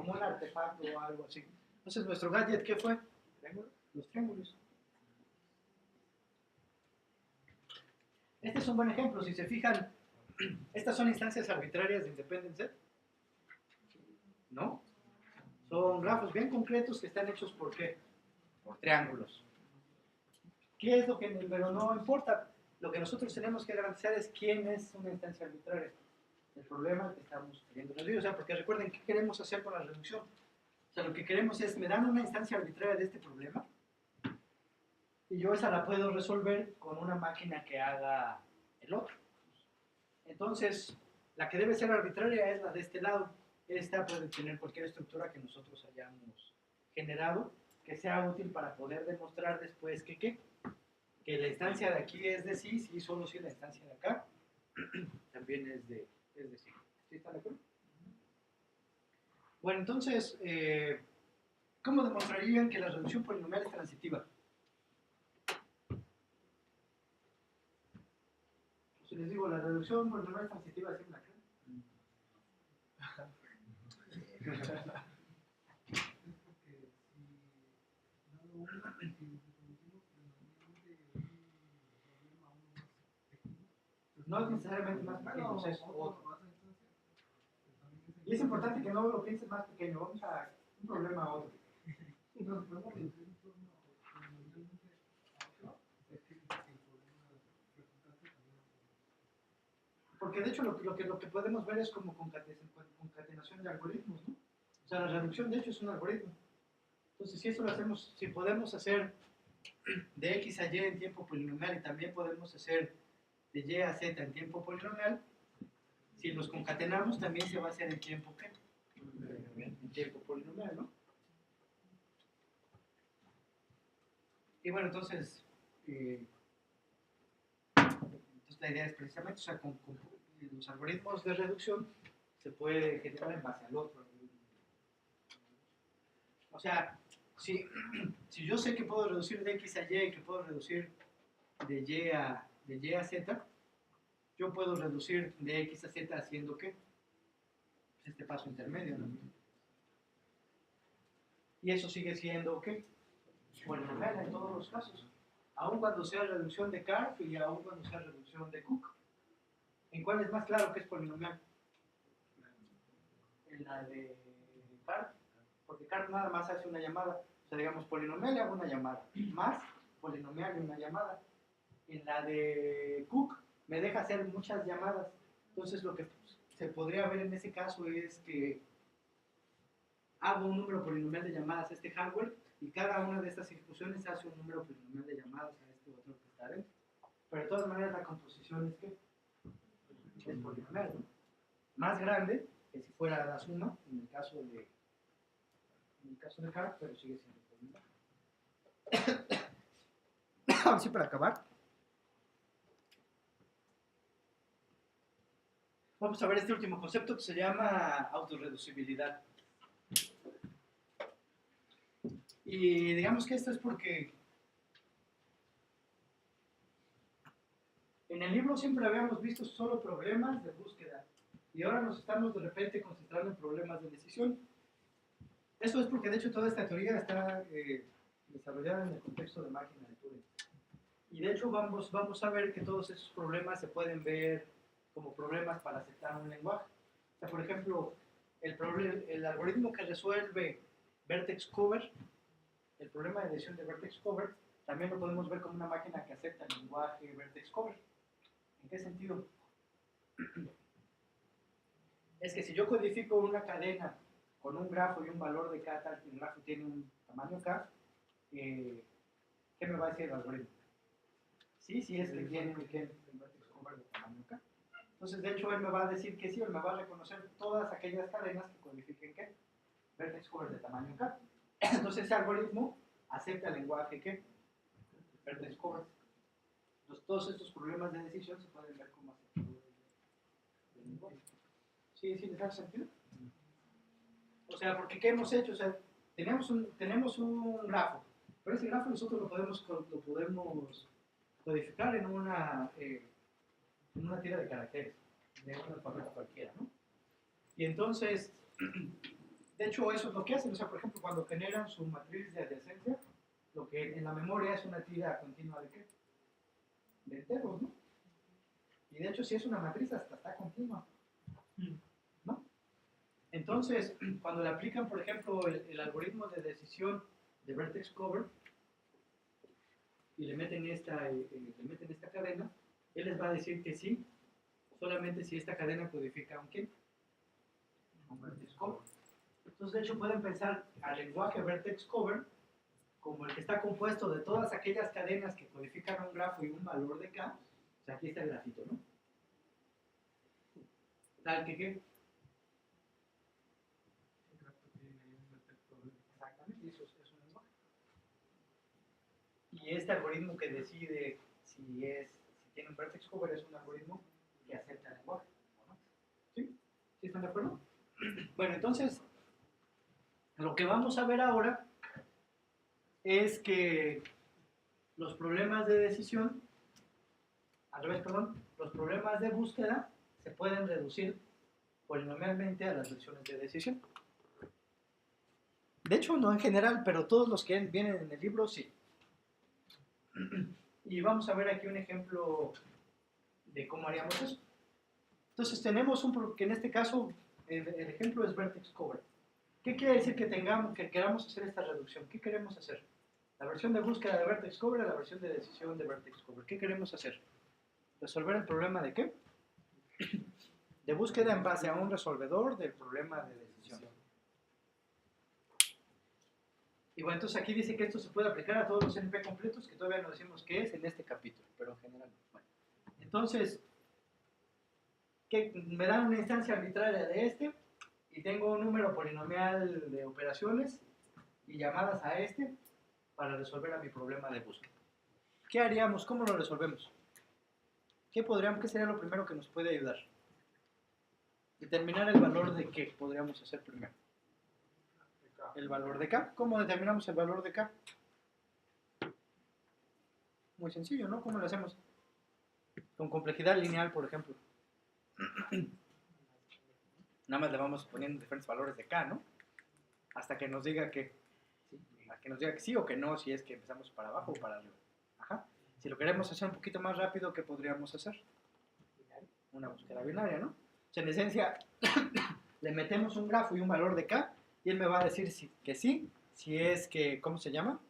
un artefacto o algo así. Entonces, ¿nuestro gadget qué fue? Los triángulos. Este es un buen ejemplo. Si se fijan, estas son instancias arbitrarias de independent set. ¿No? Son grafos bien concretos que están hechos ¿por qué? Por triángulos. ¿Qué es lo que? Pero no importa. Lo que nosotros tenemos que garantizar es quién es una instancia arbitraria. El problema que estamos queriendo reducir. O sea, porque recuerden, ¿qué queremos hacer con la reducción? O sea, lo que queremos es, me dan una instancia arbitraria de este problema y yo esa la puedo resolver con una máquina que haga el otro. Entonces, la que debe ser arbitraria es la de este lado. Esta puede tener cualquier estructura que nosotros hayamos generado que sea útil para poder demostrar después que la instancia de aquí es de sí, sí, solo si la instancia de acá también es de sí. ¿Sí están de acuerdo? Bueno, entonces, ¿cómo demostrarían que la reducción polinomial es transitiva? Si les digo, la reducción polinomial es transitiva, ¿sí me la creen? No es necesariamente más pequeño, es otro. Y es importante que no lo pienses más pequeño, vamos a un problema a otro. Porque de hecho lo que podemos ver es como concatenación de algoritmos, ¿no? O sea, la reducción de hecho es un algoritmo. Entonces, si eso lo hacemos, si podemos hacer de x a y en tiempo polinomial y también podemos hacer de y a z en tiempo polinomial, si los concatenamos también se va a hacer en tiempo ¿qué? En tiempo polinomial, ¿no? Y bueno, entonces la idea es precisamente, o sea, con los algoritmos de reducción se puede generar en base al otro. O sea, si yo sé que puedo reducir de x a y, que puedo reducir de y a z, yo puedo reducir de x a z haciendo ¿qué? Pues este paso intermedio, ¿no? Y eso sigue siendo ¿qué? Polinomial en todos los casos. Aun cuando sea reducción de Karp y aun cuando sea reducción de Cook. ¿En cuál es más claro que es polinomial? En la de Karp, porque Karp nada más hace una llamada. O sea, digamos, polinomial y hago una llamada. Más polinomial y una llamada. En la de Cook me deja hacer muchas llamadas. Entonces lo que se podría ver en ese caso es que hago un número polinomial de llamadas a este hardware y cada una de estas ejecuciones hace un número polinomial de llamadas a este otro que está dentro. Pero de todas maneras la composición es que es polinomial, ¿no? Más grande que si fuera la suma en el caso de Karp, pero sigue siendo polinomial. Así para acabar. Vamos a ver este último concepto que se llama autorreducibilidad. Y digamos que esto es porque en el libro siempre habíamos visto solo problemas de búsqueda. Y ahora nos estamos de repente concentrando en problemas de decisión. Eso es porque de hecho toda esta teoría está desarrollada en el contexto de máquina de Turing. Y de hecho vamos a ver que todos esos problemas se pueden ver como problemas para aceptar un lenguaje. O sea, por ejemplo, el algoritmo que resuelve vertex cover, el problema de decisión de vertex cover, también lo podemos ver como una máquina que acepta el lenguaje vertex cover. ¿En qué sentido? Es que si yo codifico una cadena con un grafo y un valor de k, tal que el grafo tiene un tamaño k, ¿qué me va a decir el algoritmo? Sí, es que tiene el vertex cover de tamaño k. Entonces, de hecho, él me va a decir que sí, él me va a reconocer todas aquellas cadenas que codifiquen ¿qué? Vertex cover de tamaño k. Entonces, ese algoritmo acepta el lenguaje ¿qué? Vertex cover. Entonces, todos estos problemas de decisión se pueden ver como aceptadores del lenguaje. ¿Sí les da sentido? O sea, porque ¿qué hemos hecho? O sea, tenemos un grafo, pero ese grafo nosotros lo podemos codificar en una tira de caracteres, de un alfabeto cualquiera, ¿no? Y entonces, de hecho, eso es lo que hacen. O sea, por ejemplo, cuando generan su matriz de adyacencia, lo que en la memoria es una tira continua de ¿qué? De enteros, ¿no? Y de hecho, si es una matriz, hasta está continua, ¿no? Entonces, cuando le aplican, por ejemplo, el algoritmo de decisión de vertex cover y le meten esta cadena, él les va a decir que sí, solamente si esta cadena codifica un ¿qué? Un vertex cover. Entonces, de hecho, pueden pensar al lenguaje vertex cover como el que está compuesto de todas aquellas cadenas que codifican un grafo y un valor de k. O sea, aquí está el grafito, ¿no? Tal que ¿qué? Exactamente, eso es un lenguaje. Y este algoritmo que decide si tiene un vertex cover es un algoritmo que acepta el lenguaje, ¿no? ¿Sí? ¿Sí están de acuerdo? Bueno, entonces, lo que vamos a ver ahora es que los problemas de decisión, los problemas de búsqueda se pueden reducir polinomialmente a las lecciones de decisión. De hecho, no en general, pero todos los que vienen en el libro, sí. Y vamos a ver aquí un ejemplo de cómo haríamos eso. Entonces tenemos que en este caso el ejemplo es vertex cover. ¿Qué quiere decir que queramos hacer esta reducción? ¿Qué queremos hacer? La versión de búsqueda de vertex cover a la versión de decisión de vertex cover. ¿Qué queremos hacer? ¿Resolver el problema de qué? De búsqueda en base a un resolvedor del problema de decisión. Y bueno, entonces aquí dice que esto se puede aplicar a todos los NP completos, que todavía no decimos qué es en este capítulo, pero en general. Bueno, entonces, me dan una instancia arbitraria de este, y tengo un número polinomial de operaciones y llamadas a este para resolver a mi problema de búsqueda. ¿Qué haríamos? ¿Cómo lo resolvemos? ¿Qué sería lo primero que nos puede ayudar? Determinar el valor de qué podríamos hacer primero. El valor de k. ¿Cómo determinamos el valor de k? Muy sencillo, ¿no? ¿Cómo lo hacemos? Con complejidad lineal, por ejemplo. Nada más le vamos poniendo diferentes valores de k, ¿no? Hasta que nos diga que sí o que no, si es que empezamos para abajo o para arriba. Ajá. Si lo queremos hacer un poquito más rápido, ¿qué podríamos hacer? Una búsqueda binaria, ¿no? O sea, en esencia, le metemos un grafo y un valor de k, y él me va a decir que sí, si es que, ¿cómo se llama?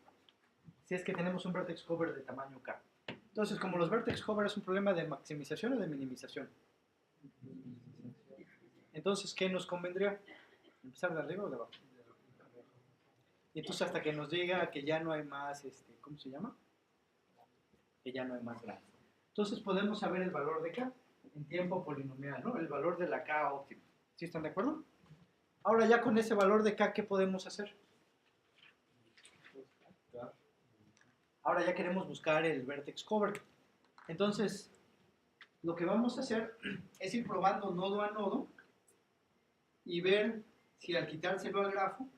Si es que tenemos un vertex cover de tamaño k. Entonces, como los vertex cover es un problema de maximización o de minimización. Entonces, ¿qué nos convendría? ¿Empezar de arriba o de abajo? Y entonces hasta que nos diga que ya no hay más, ¿cómo se llama? Que ya no hay más grande. Entonces podemos saber el valor de k en tiempo polinomial, ¿no? El valor de la k óptima. ¿Sí están de acuerdo? Ahora ya con ese valor de k, ¿qué podemos hacer? Ahora ya queremos buscar el vertex cover. Entonces, lo que vamos a hacer es ir probando nodo a nodo y ver si al quitárselo al grafo,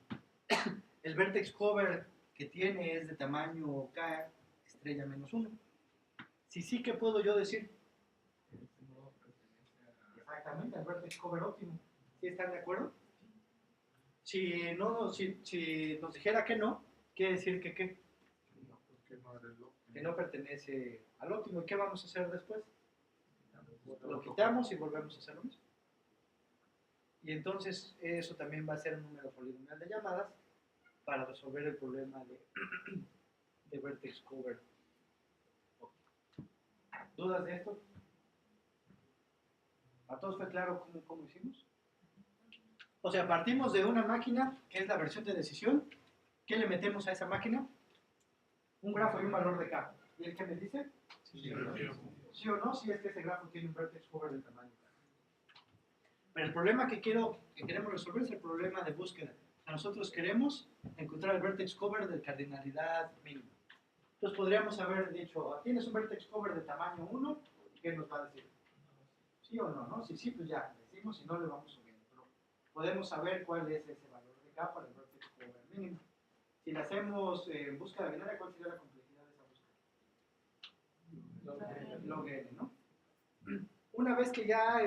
el vertex cover que tiene es de tamaño k estrella menos 1. Si sí, ¿qué puedo yo decir? exactamente al vertex cover óptimo. ¿Sí están de acuerdo? Si nos dijera que no, quiere decir que ¿qué? Que no pertenece al óptimo. ¿Y qué vamos a hacer después? Lo quitamos y volvemos a hacer lo mismo. Y entonces eso también va a ser un número polinomial de llamadas para resolver el problema de vertex cover. ¿Dudas de esto? ¿A todos fue claro cómo hicimos? O sea, partimos de una máquina que es la versión de decisión. ¿Qué le metemos a esa máquina? Un grafo y un valor de K. ¿Y el que me dice? Sí o no, si es que ese grafo tiene un vertex cover del tamaño K. Pero el problema que queremos resolver es el problema de búsqueda. Nosotros queremos encontrar el vertex cover de cardinalidad mínima. Entonces podríamos haber dicho, ¿tienes un vertex cover de tamaño 1? ¿Qué nos va a decir? ¿Sí o no? ¿No? Si sí, pues ya, decimos, si no le vamos subiendo. Pero podemos saber cuál es ese valor de K para el vertex cover mínimo. Si le hacemos en búsqueda binaria, ¿cuál sería la complejidad de esa búsqueda? Log n, ¿no? Una vez que ya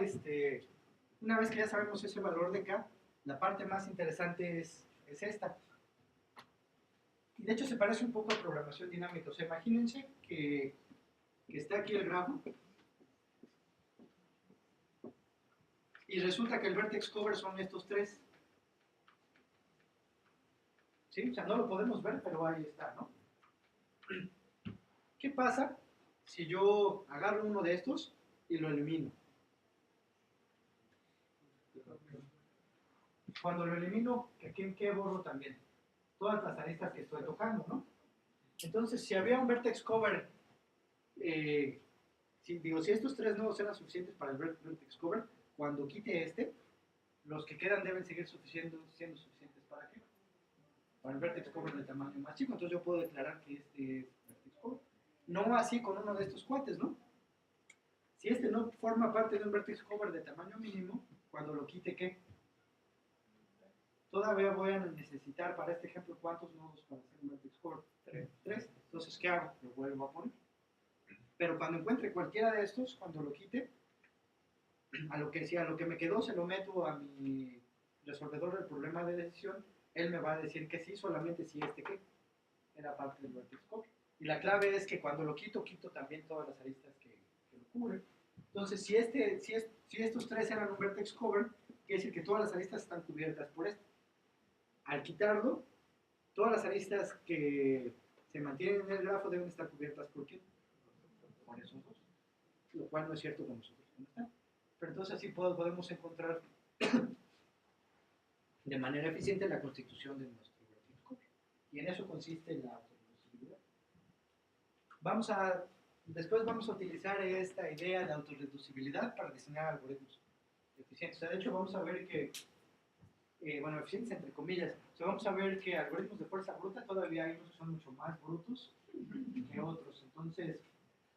sabemos ese valor de K, la parte más interesante es esta. Y de hecho se parece un poco a programación dinámica. O sea, imagínense que está aquí el grafo y resulta que el vertex cover son estos tres. ¿Sí? O sea, no lo podemos ver, pero ahí está, ¿no? ¿Qué pasa si yo agarro uno de estos y lo elimino? Cuando lo elimino, ¿qué borro también? Todas las aristas que estoy tocando, ¿no? Entonces, si había un vertex cover, si estos tres nodos eran suficientes para el vertex cover, cuando quite este, los que quedan deben seguir siendo suficientes para qué? Para el vertex cover de tamaño más chico. Entonces yo puedo declarar que este es vertex cover. No así con uno de estos cuates, ¿no? Si este no forma parte de un vertex cover de tamaño mínimo, cuando lo quite, ¿qué? Todavía voy a necesitar para este ejemplo ¿cuántos nodos para hacer un vertex cover? 3. Entonces, ¿qué hago? Lo vuelvo a poner. Pero cuando encuentre cualquiera de estos, cuando lo quite, a lo que me quedó se lo meto a mi resolvedor del problema de decisión. Él me va a decir que sí, solamente si este que era parte del vertex cover. Y la clave es que cuando lo quito también todas las aristas que lo cubren. Entonces, si estos tres eran un vertex cover, quiere decir que todas las aristas están cubiertas por esto. Al quitarlo, todas las aristas que se mantienen en el grafo deben estar cubiertas por ¿quién? Por esos dos. Lo cual no es cierto con nosotros que no están. Pero entonces así podemos encontrar de manera eficiente la constitución de nuestro vertex cover. Y en eso consiste la autorreducibilidad. Después vamos a utilizar esta idea de autorreducibilidad para diseñar algoritmos eficientes. O sea, de hecho vamos a ver que eficientes entre comillas. O sea, vamos a ver que algoritmos de fuerza bruta todavía hay unos que son mucho más brutos que otros. Entonces,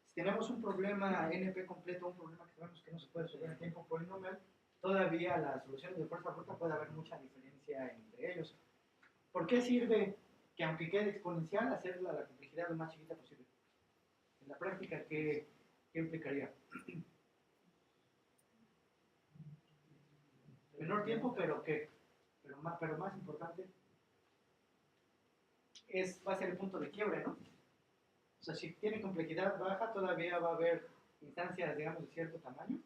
si tenemos un problema NP completo, un problema que sabemos que no se puede resolver en tiempo polinomial, todavía las soluciones de fuerza bruta puede haber mucha diferencia entre ellos. ¿Por qué sirve que aunque quede exponencial, hacerla la complejidad lo más chiquita posible? En la práctica, ¿qué implicaría? Menor tiempo, pero ¿qué? Pero más importante va a ser el punto de quiebre, ¿no? O sea, si tiene complejidad baja, todavía va a haber instancias, digamos, de cierto tamaño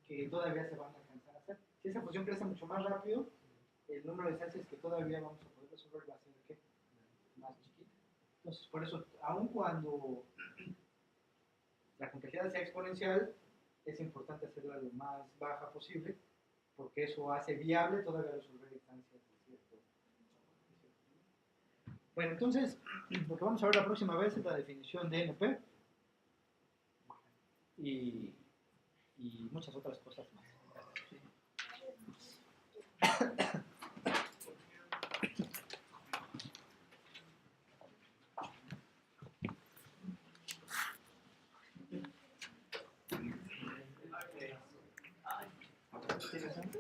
que todavía se van a alcanzar a hacer. Si esa función crece mucho más rápido, el número de instancias que todavía vamos a poder resolver va a ser ¿qué? Más chiquito. Entonces, por eso, aun cuando la complejidad sea exponencial, es importante hacerla lo más baja posible, porque eso hace viable todavía resolver instancias de cierto. Bueno, entonces, lo que vamos a ver la próxima vez es la definición de NP y muchas otras cosas más. Interesante.